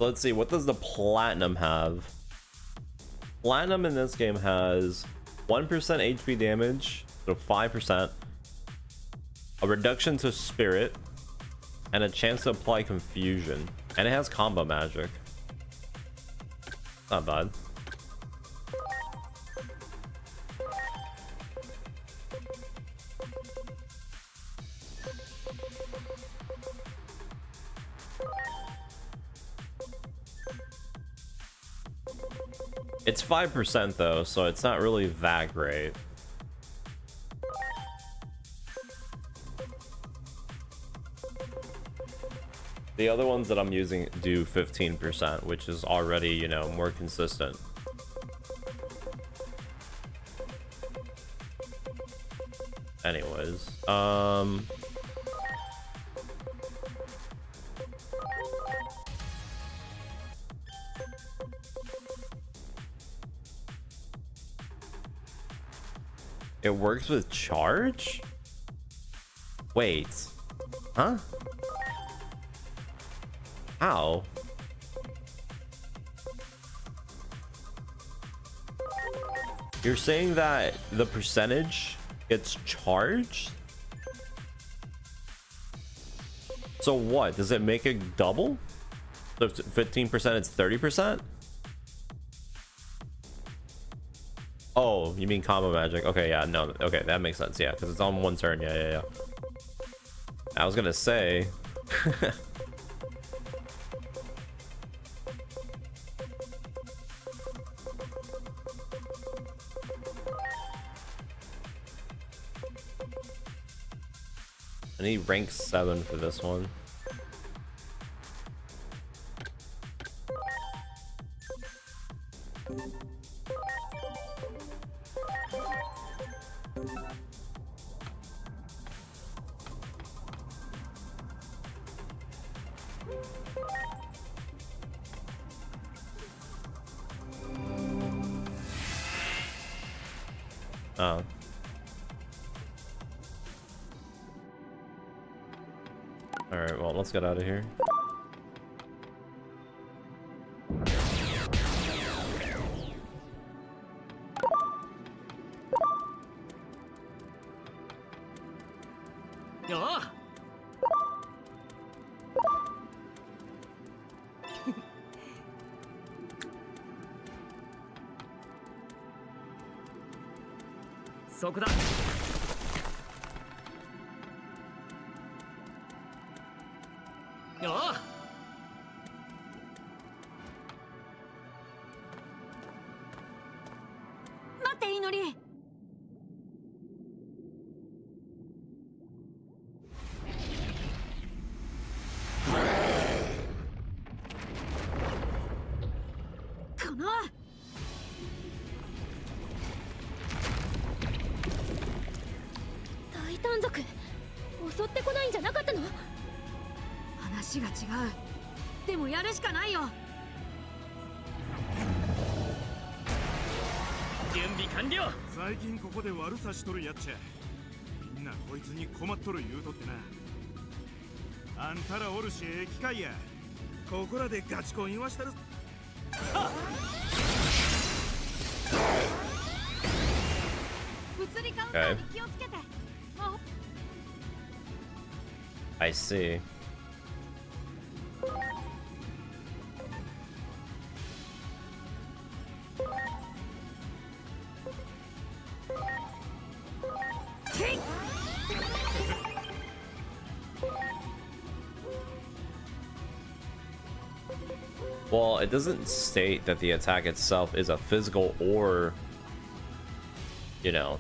Let's see, what does the platinum have? Platinum in this game has 1% HP damage, so 5%, a reduction to spirit, and a chance to apply confusion. And it has combo magic. Not bad. It's 5% though, so it's not really that great. The other ones that I'm using do 15%, which is already, you know, more consistent. Anyways, it works with charge? Wait. Huh? How? You're saying that the percentage gets charged? So what? Does it make it double? So if it's 15%, it's 30%? Oh, you mean combo magic? Okay, yeah, no, okay, that makes sense, yeah, because it's on one turn, yeah. I was gonna say... I need rank 7 for this one. Oh. Alright, well, let's get out of here. Yo! そこだ。よっ。待っていのり。このタイタン族襲ってこないんじゃなかったの？話が違う。でもやるしかないよ。準備完了。最近ここで悪さしとるやっちゃみんなこいつに困っとる言うとってな。あんたらおるし機械やここらでガチコン言わしたる。物理カウンターに気をつけて。I see. Well, it doesn't state that the attack itself is a physical or, you know.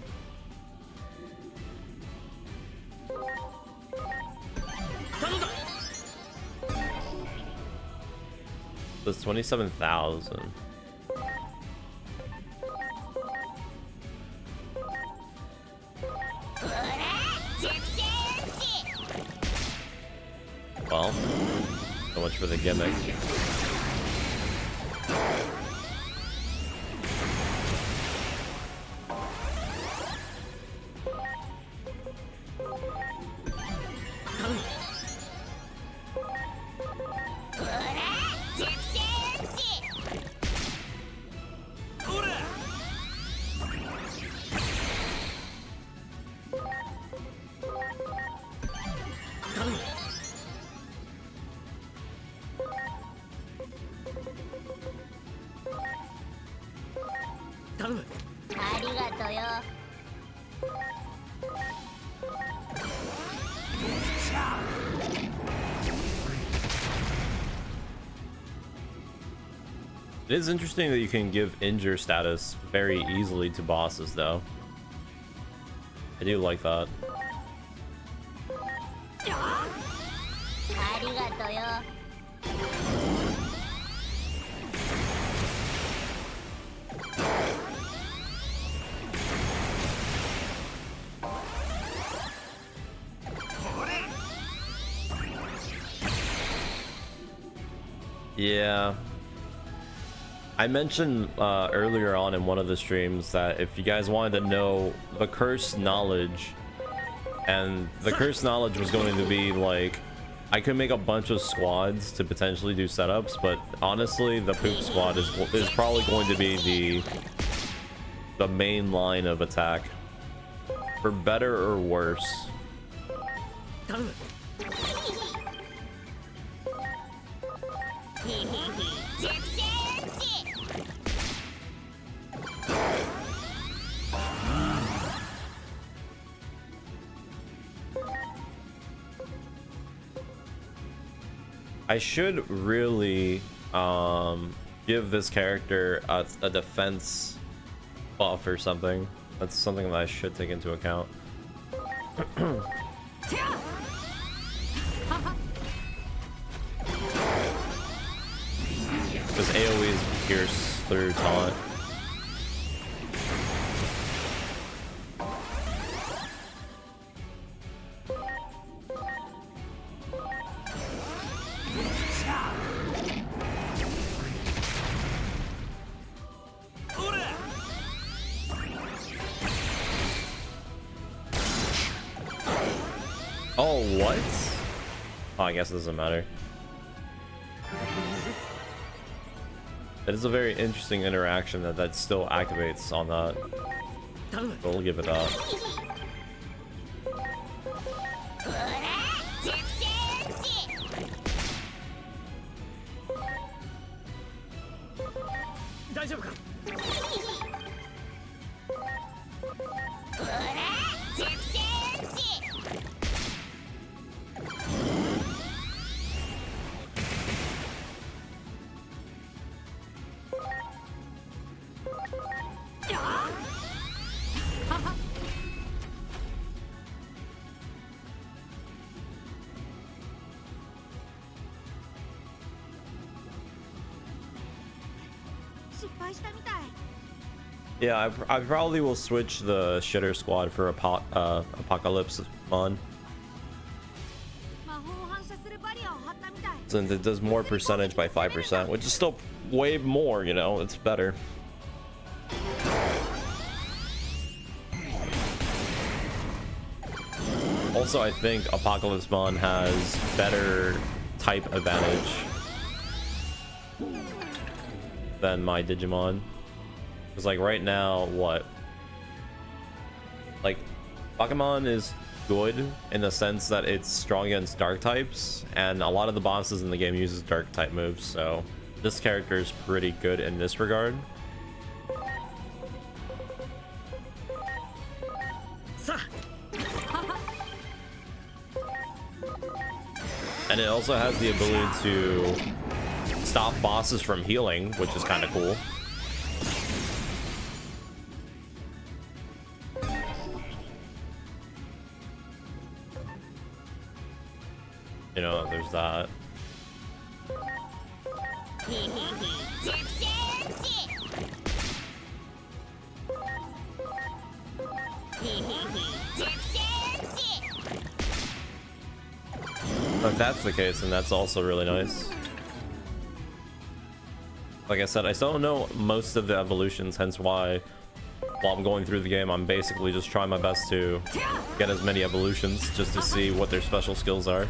It's 27,000. Well, so much for the gimmick. It is interesting that you can give injure status very easily to bosses, though. I do like that. Yeah. I mentioned earlier on in one of the streams that if you guys wanted to know the cursed knowledge, and the cursed knowledge was going to be like, I could make a bunch of squads to potentially do setups, but honestly the poop squad is probably going to be the main line of attack, for better or worse. I should really give this character a defense buff or something. That's something that I should take into account. Because AoE is pierce through taunt. Oh, what? Oh, I guess it doesn't matter. It is a very interesting interaction that still activates on that. We'll give it that. Yeah, I probably will switch the shitter squad for Apocalypse Mon, since it does more percentage by 5%, which is still way more, you know, it's better. Also, I think Apocalypse Mon has better type advantage than my Digimon. Because like right now, what? Like, Pokemon is good in the sense that it's strong against dark types, and a lot of the bosses in the game uses dark type moves, so this character is pretty good in this regard. And it also has the ability to stop bosses from healing, which is kind of cool. You know, there's that. If that's the case, then that's also really nice. Like I said, I still don't know most of the evolutions, hence why while I'm going through the game, I'm basically just trying my best to get as many evolutions just to see what their special skills are.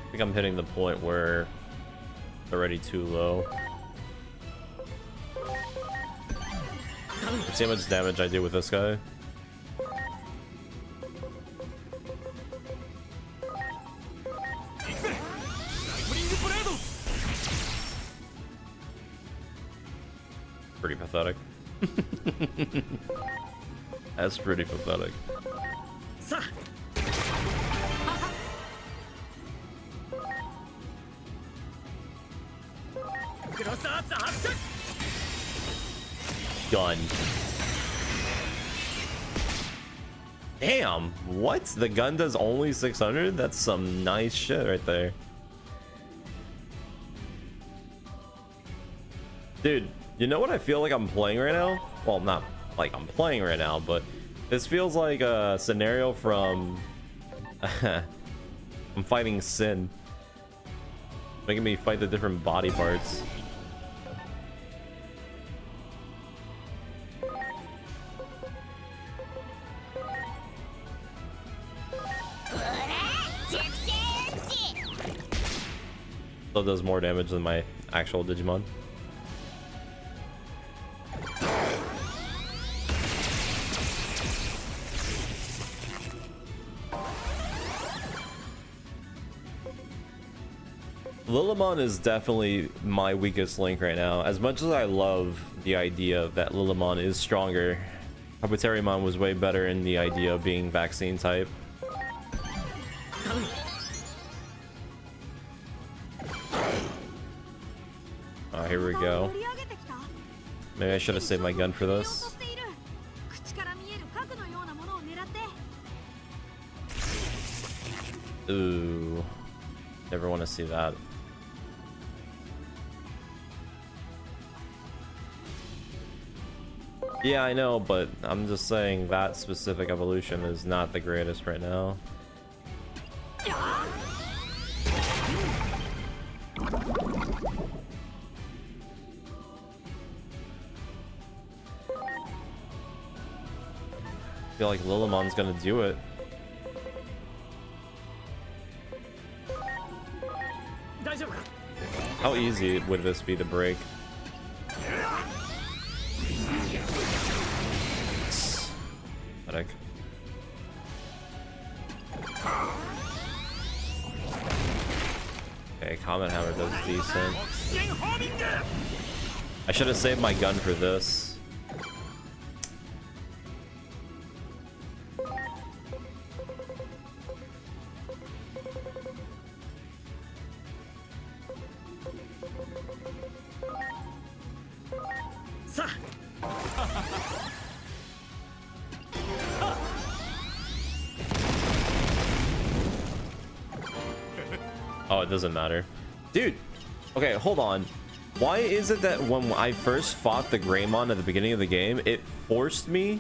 I think I'm hitting the point where it's already too low. Let's see how much damage I do with this guy. Pretty pathetic. That's pretty pathetic. Gun. Damn, what? The gun does only 600? That's some nice shit right there. Dude, you know what I feel like I'm playing right now? Well, not like I'm playing right now, but this feels like a scenario from I'm fighting Sin, making me fight the different body parts. Still does more damage than my actual Digimon. Lillimon is definitely my weakest link right now. As much as I love the idea that Lillimon is stronger, Kabuterimon was way better in the idea of being vaccine type. Oh, here we go. Maybe I should have saved my gun for this. Ooh. Never want to see that. Yeah, I know, but I'm just saying that specific evolution is not the greatest right now. I feel like Lillimon's gonna do it. How easy would this be to break? Pathetic. Okay, Comet Hammer does decent. I should have saved my gun for this. Oh, it doesn't matter. Dude, okay, hold on. Why is it that when I first fought the Greymon at the beginning of the game, it forced me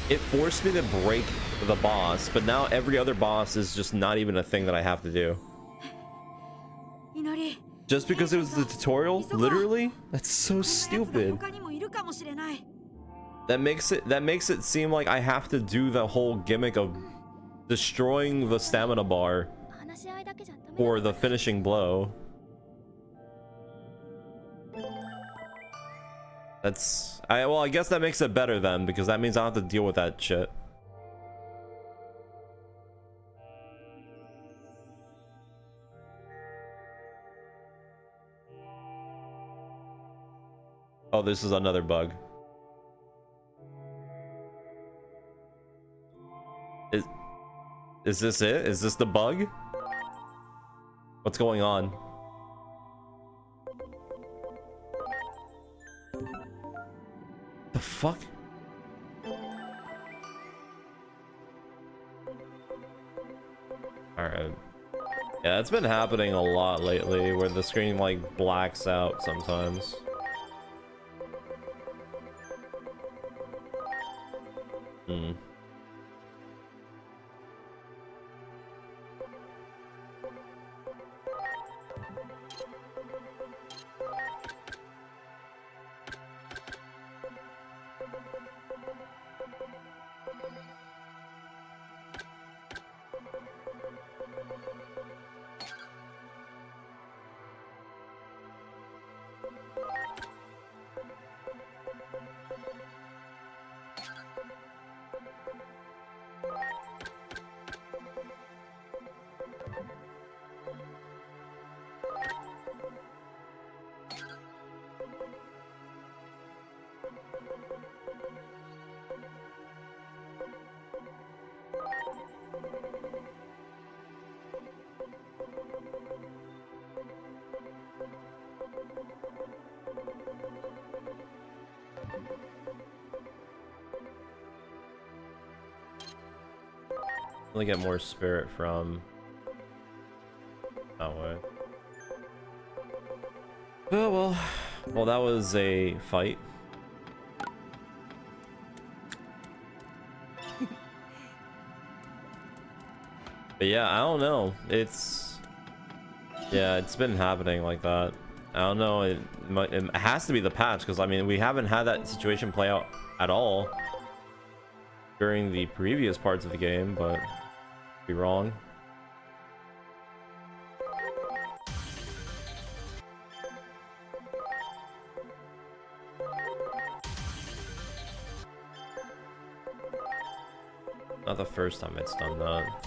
to break the boss, but now every other boss is just not even a thing that I have to do? Just because it was the tutorial? Literally? That's so stupid. That makes it seem like I have to do the whole gimmick of destroying the stamina bar for the finishing blow. Well, I guess that makes it better then, because that means I don't have to deal with that shit. Oh, this is another bug. Is this it? Is this the bug? What's going on? The fuck? Alright. Yeah, it's been happening a lot lately where the screen like blacks out sometimes. Hmm. Get more spirit from that way. Oh well, that was a fight. But yeah, I don't know. It's been happening like that. I don't know. It has to be the patch, because I mean we haven't had that situation play out at all during the previous parts of the game, but be wrong. Not the first time it's done that.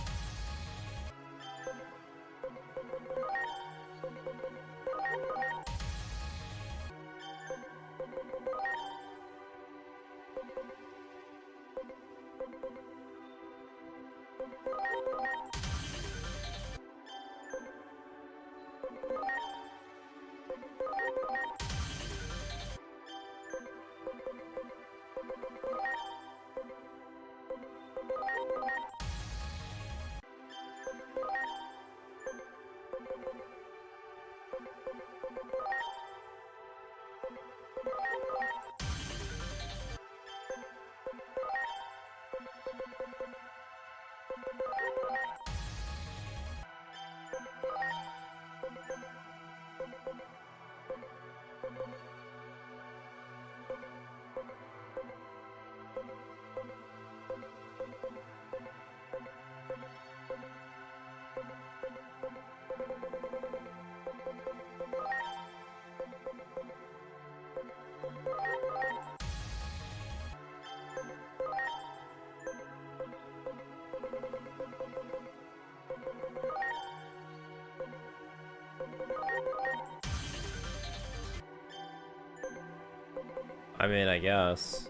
I mean, I guess.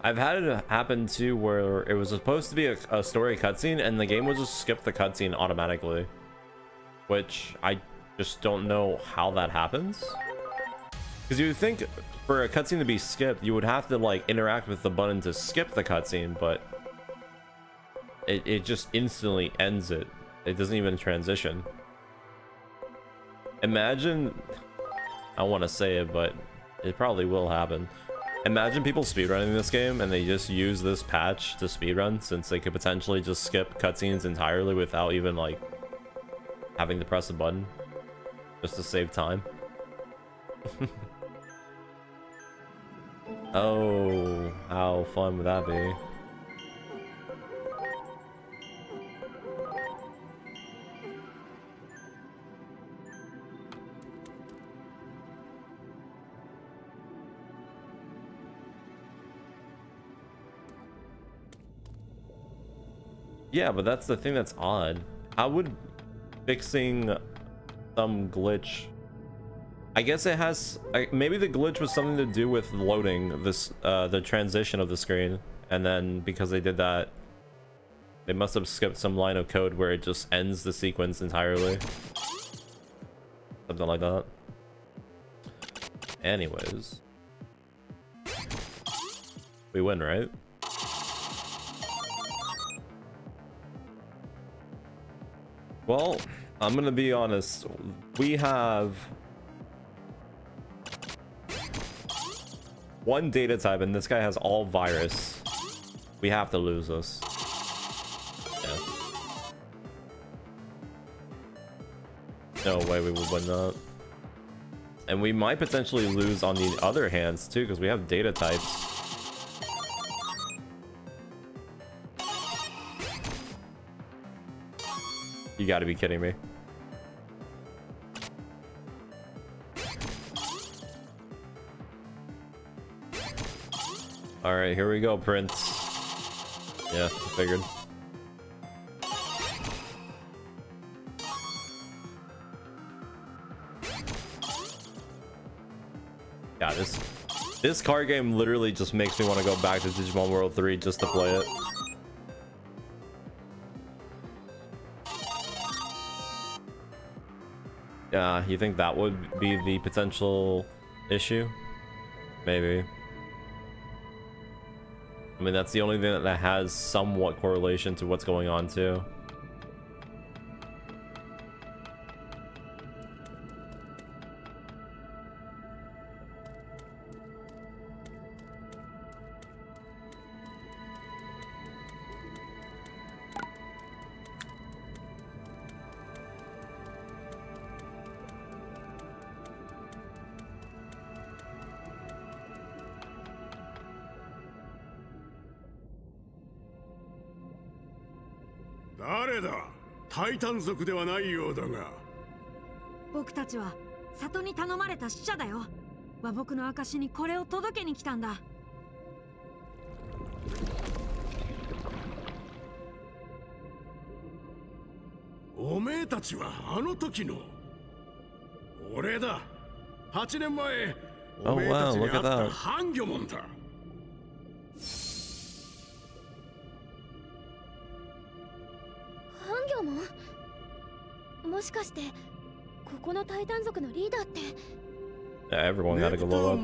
I've had it happen too where it was supposed to be a story cutscene and the game would just skip the cutscene automatically, which I just don't know how that happens. Because you would think for a cutscene to be skipped, you would have to like interact with the button to skip the cutscene, but it just instantly ends it. It doesn't even transition. Imagine, I don't want to say it, but it probably will happen. Imagine people speedrunning this game and they just use this patch to speedrun, since they could potentially just skip cutscenes entirely without even like having to press a button just to save time. Oh, how fun would that be? Yeah, but that's the thing that's odd. How would fixing some glitch... I guess it has... maybe the glitch was something to do with loading this, the transition of the screen. And then because they did that, they must have skipped some line of code where it just ends the sequence entirely. Something like that. Anyways. We win, right? Well, I'm gonna be honest. We have one data type and this guy has all virus. We have to lose this. Yeah. No way we would win that. And we might potentially lose on the other hands too, because we have data types. You gotta be kidding me. Alright, here we go, Prince. Yeah, I figured. Yeah, this card game literally just makes me want to go back to Digimon World 3 just to play it. Yeah, you think that would be the potential issue? Maybe. I mean, that's the only thing that has somewhat correlation to what's going on too.タイタン族ではないようだが。僕たちは里に頼まれた使者だよ。和睦の証にこれを届けに来たんだ。おめえたちはあの時の俺だ。8年前おめえたちに会ったハンギョモンだ。もしかしてここのタイタン族のリーダーって Everyone gotta go low up.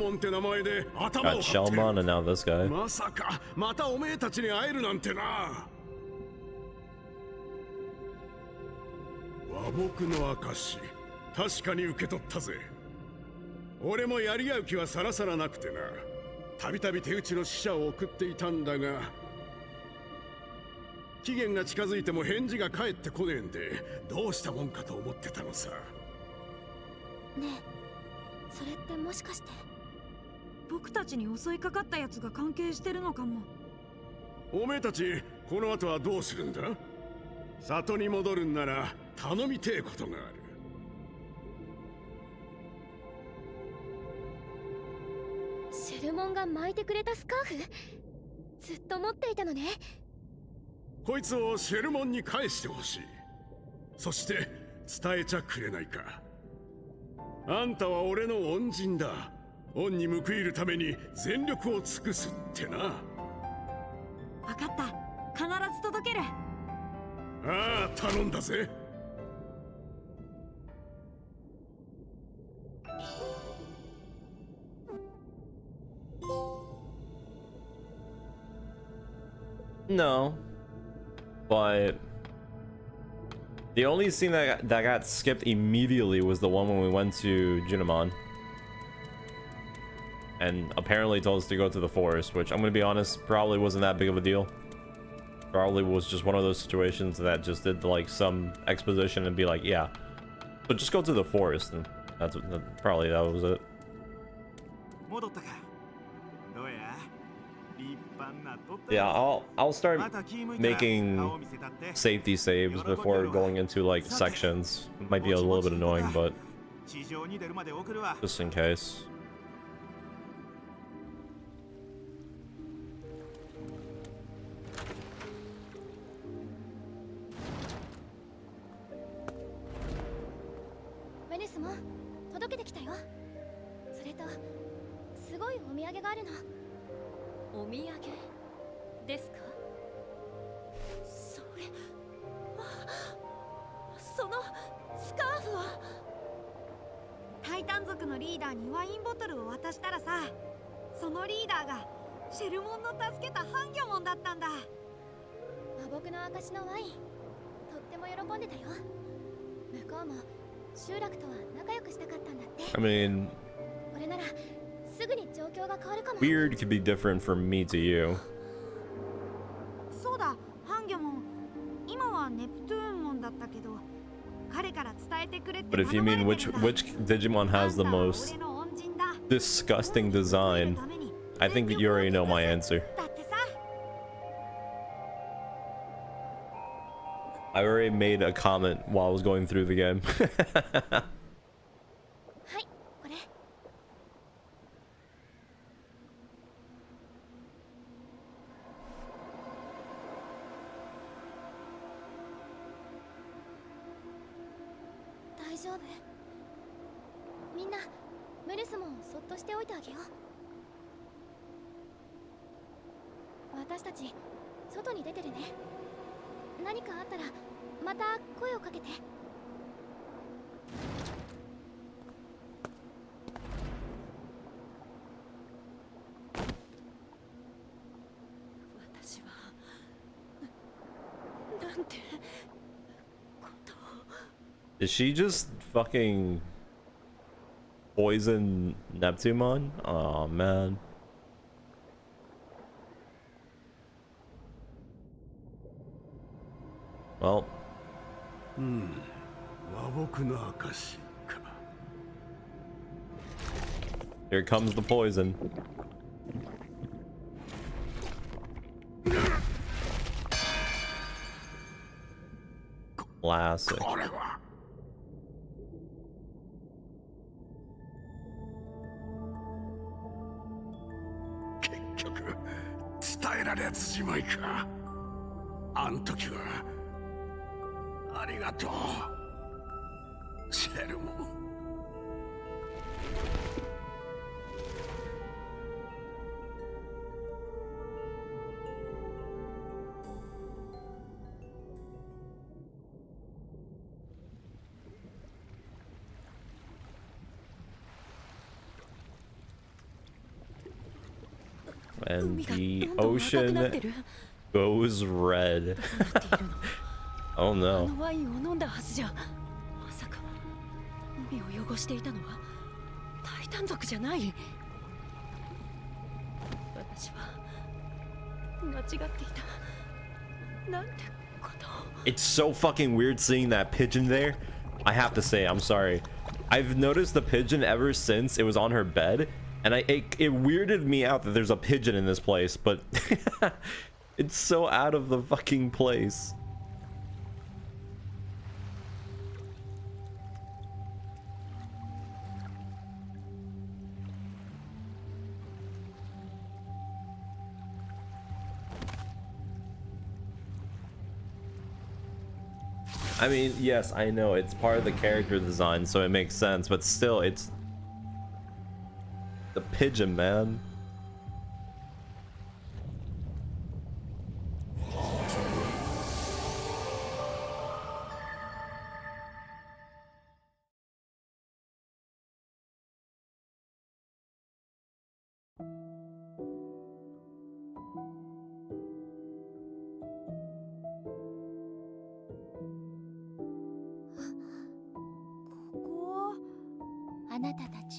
Got Shellmon and now this guy. まさかまたおめえたちに会えるなんてな。和睦の証、確かに受け取ったぜ。俺もやり合う気はさらさらなくてな。たびたび手打ちの使者を送っていたんだが、期限が近づいても返事が返ってこねえんで、どうしたもんかと思ってたのさ。ねえ、それってもしかして僕たちに襲いかかったやつが関係してるのかも。おめえたちこの後はどうするんだ？里に戻るんなら頼みてえことがある。シェルモンが巻いてくれたスカーフ、ずっと持っていたのね。こいつをシェルモンに返してほしい。そして伝えちゃくれないか。あんたは俺の恩人だ。恩に報いるために全力を尽くすってな。分かった、必ず届ける。ああ、頼んだぜ。No, but the only scene that got skipped immediately was the one when we went to DIGIMON, and apparently told us to go to the forest, which I'm gonna be honest, probably wasn't that big of a deal. Probably was just one of those situations that just did like some exposition and be like, yeah, but just go to the forest, and that's what, probably that was it. Yeah, I'll start making safety saves before going into like sections. It might be a little bit annoying, but just in case. I mean, weird could be different from me to you. But if you mean which Digimon has the most disgusting design, I think that you already know my answer. I already made a comment while I was going through the game. Is she just fucking poison Neptunemon? Oh man. Well. Here comes the poison. Classic. And the ocean goes red. Oh no. It's so fucking weird seeing that pigeon there. I have to say, I'm sorry. I've noticed the pigeon ever since it was on her bed. And it weirded me out that there's a pigeon in this place, but it's so out of the fucking place. I mean, yes, I know it's part of the character design, so it makes sense, but still, it's the pigeon, man.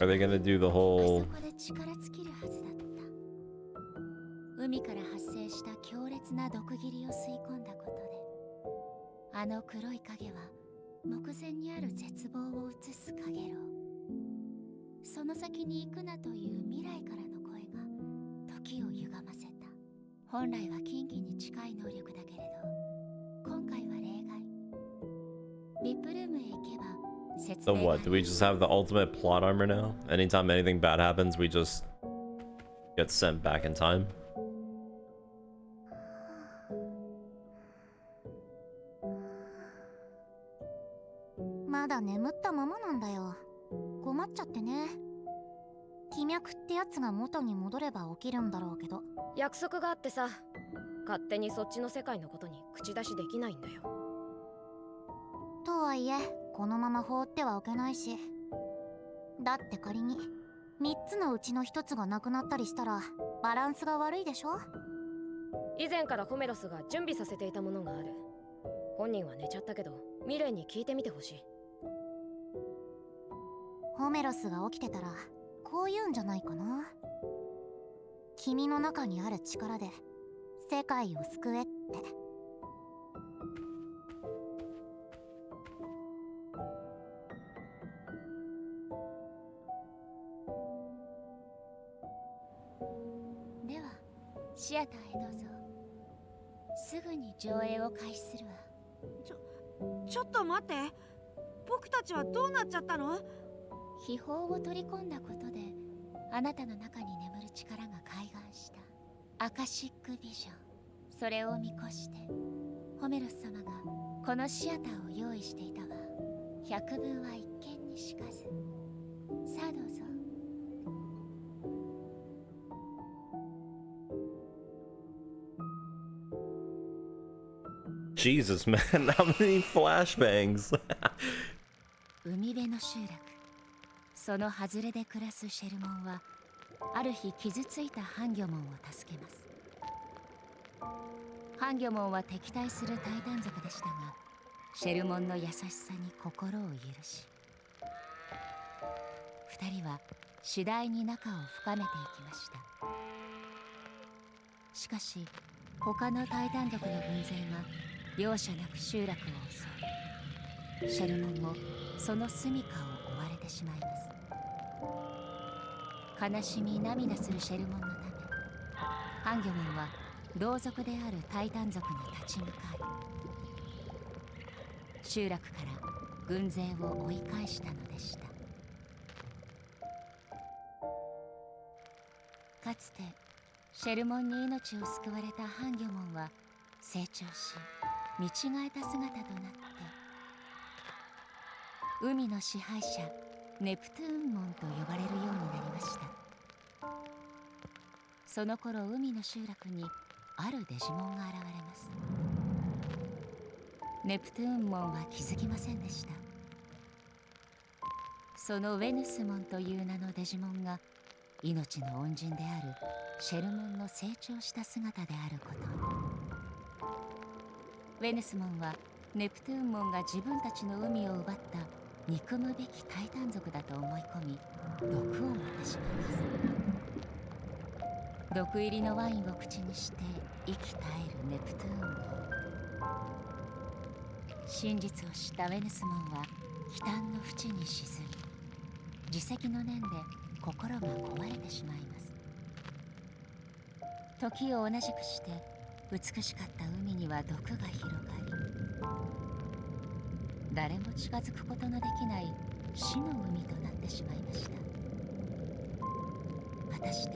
Are they gonna do the whole 海から発生した強烈な毒霧を吸い込んだことで、あの黒い影は目前にある絶望を映す影ろう。その先に行くなという未来からの声が時を歪ませた。本来は近畿に近い能力だけれど、今回は例外。ビップルームへ行けば説 So 明が what? Do we just have the ultimate plot armor now? Anytime anything bad happens, we just get sent back in time? まだ眠ったままなんだよ。困っちゃってね。気脈ってやつが元に戻れば起きるんだろうけど。約束があってさ、勝手にそっちの世界のことに口出しできないんだよ。とはいえ、このまま放ってはおけないし。だって仮に3つのうちの1つがなくなったりしたらバランスが悪いでしょ。以前からホメロスが準備させていたものがある。本人は寝ちゃったけど、ミレイに聞いてみてほしい。ホメロスが起きてたらこう言うんじゃないかな。君の中にある力で世界を救えって。ではシアターへどうぞ。すぐに上映を開始するわ。ちょっと待って、僕たちはどうなっちゃったの？秘宝を取り込んだことであなたの中に眠る力が開眼したアカシックビジョン。それを見越してホメロス様がこのシアターを用意していたわ。百聞は一見にしかず。さあどうぞ。Jesus, man, how many flashbangs? 海辺の集落、その外れで暮らすシェルモンはある日傷ついたハンギョモンを助けます。ハンギョモンは敵対するタイタン族でしたが、シェルモンの優しさに心を許し、二人は次第に仲を深めていきました。しかし他のタイタン族の軍勢が容赦なく集落を襲い、シェルモンもその住処を追われてしまいます。悲しみ涙するシェルモンのため、ハンギョモンは同族であるタイタン族に立ち向かい、集落から軍勢を追い返したのでした。かつてシェルモンに命を救われたハンギョモンは成長し、見違えた姿となって海の支配者ネプトゥーンモンと呼ばれるようになりました。その頃海の集落にあるデジモンが現れます。ネプトゥーンモンは気づきませんでした。そのウェヌスモンという名のデジモンが命の恩人であるシェルモンの成長した姿であることに。ウェヌスモンはネプトゥーンモンが自分たちの海を奪った憎むべきタイタン族だと思い込み、毒を持ってしまいます。毒入りのワインを口にして息絶えるネプトゥーンモン。真実を知ったウェヌスモンは悲嘆の淵に沈み、自責の念で心が壊れてしまいます。時を同じくして美しかった海には毒が広がり、誰も近づくことのできない死の海となってしまいました。果たして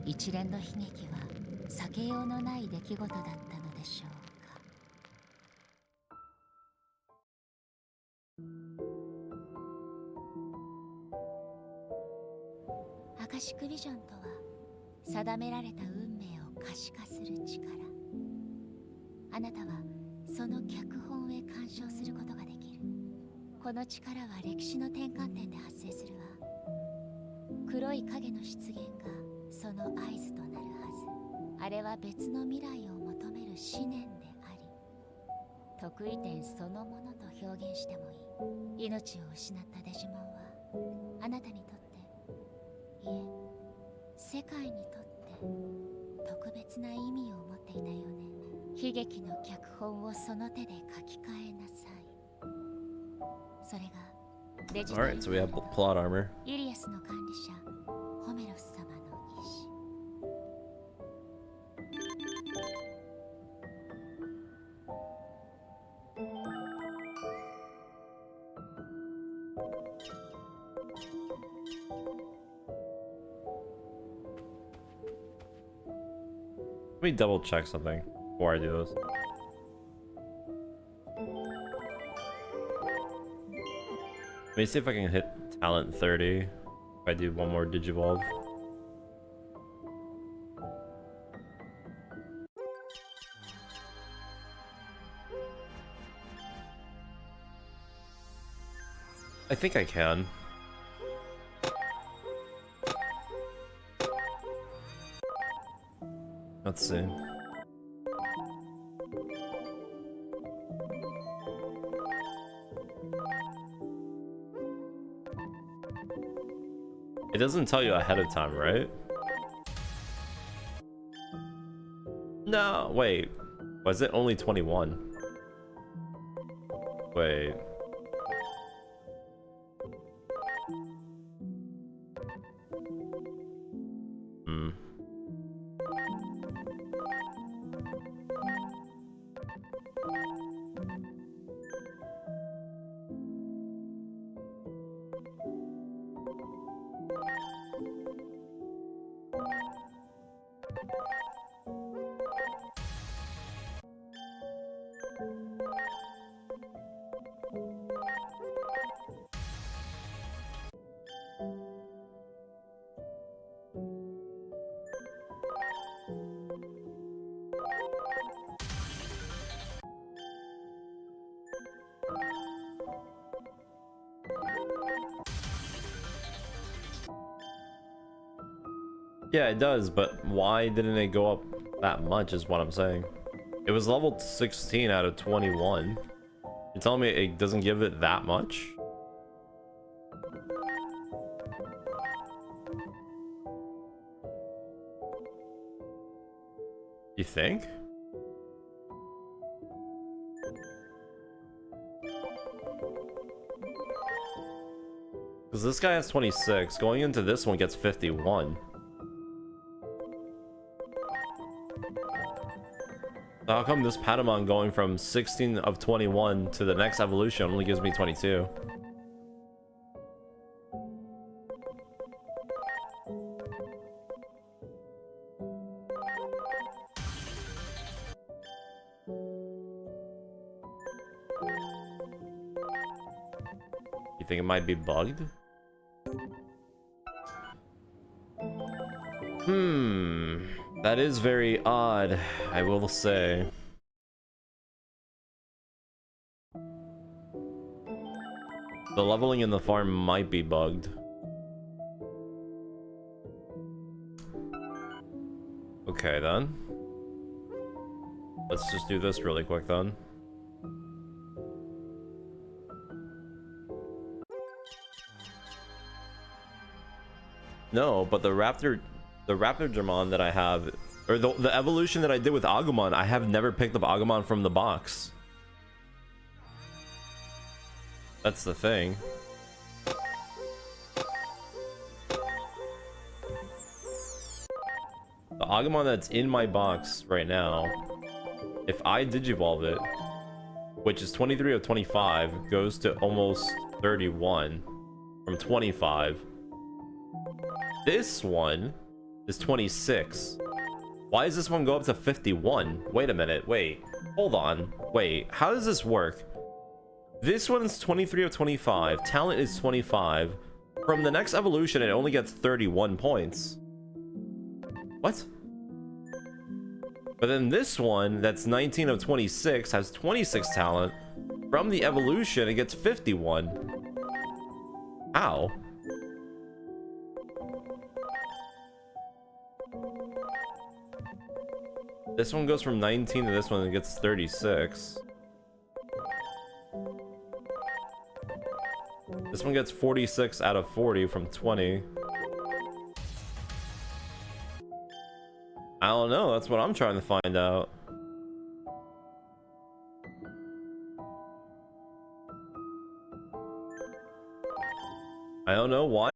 一連の悲劇は避けようのない出来事だったのでしょう。縮ビジョンとは定められた運命を可視化する力。あなたはその脚本へ干渉することができる。この力は歴史の転換点で発生するわ。黒い影の出現がその合図となるはず。あれは別の未来を求める思念であり、得意点そのものと表現してもいい。命を失ったデジモンはあなたにとって、いえ世界にとって特別な意味を持っていたよね。悲劇の脚本をその手で書き換えなさい。それがデジタル Alright, so we have plot armor. イリアスの管理者ホメロス様の意志。Let me double check something before I do this. Let me see if I can hit talent 30 if I do one more Digivolve. I think I can. Let's see. It doesn't tell you ahead of time, right? No, wait. Was it only 21? Wait. Yeah, it does, but why didn't it go up that much is what I'm saying. It was level 16 out of 21. You're telling me it doesn't give it that much? You think? Because this guy has 26. Going into this one gets 51. So how come this Patamon going from 16 of 21 to the next evolution only gives me 22? You think it might be bugged? That is very odd, I will say. The leveling in the farm might be bugged. Okay then. Let's just do this really quick then. No, but the Raptor-Dramon that I have, or the evolution that I did with Agumon, I have never picked up Agumon from the box. That's the thing. The Agumon that's in my box right now, if I Digivolve it, which is 23 of 25, goes to almost 31 from 25. This one is 26. Why does this one go up to 51? Wait a minute, wait. Hold on. Wait, how does this work? This one's 23 of 25. Talent is 25. From the next evolution, it only gets 31 points. What? But then this one, that's 19 of 26, has 26 talent. From the evolution, it gets 51. How? This one goes from 19 to this one and gets 36. This one gets 46 out of 40 from 20. I don't know, that's what I'm trying to find out. I don't know why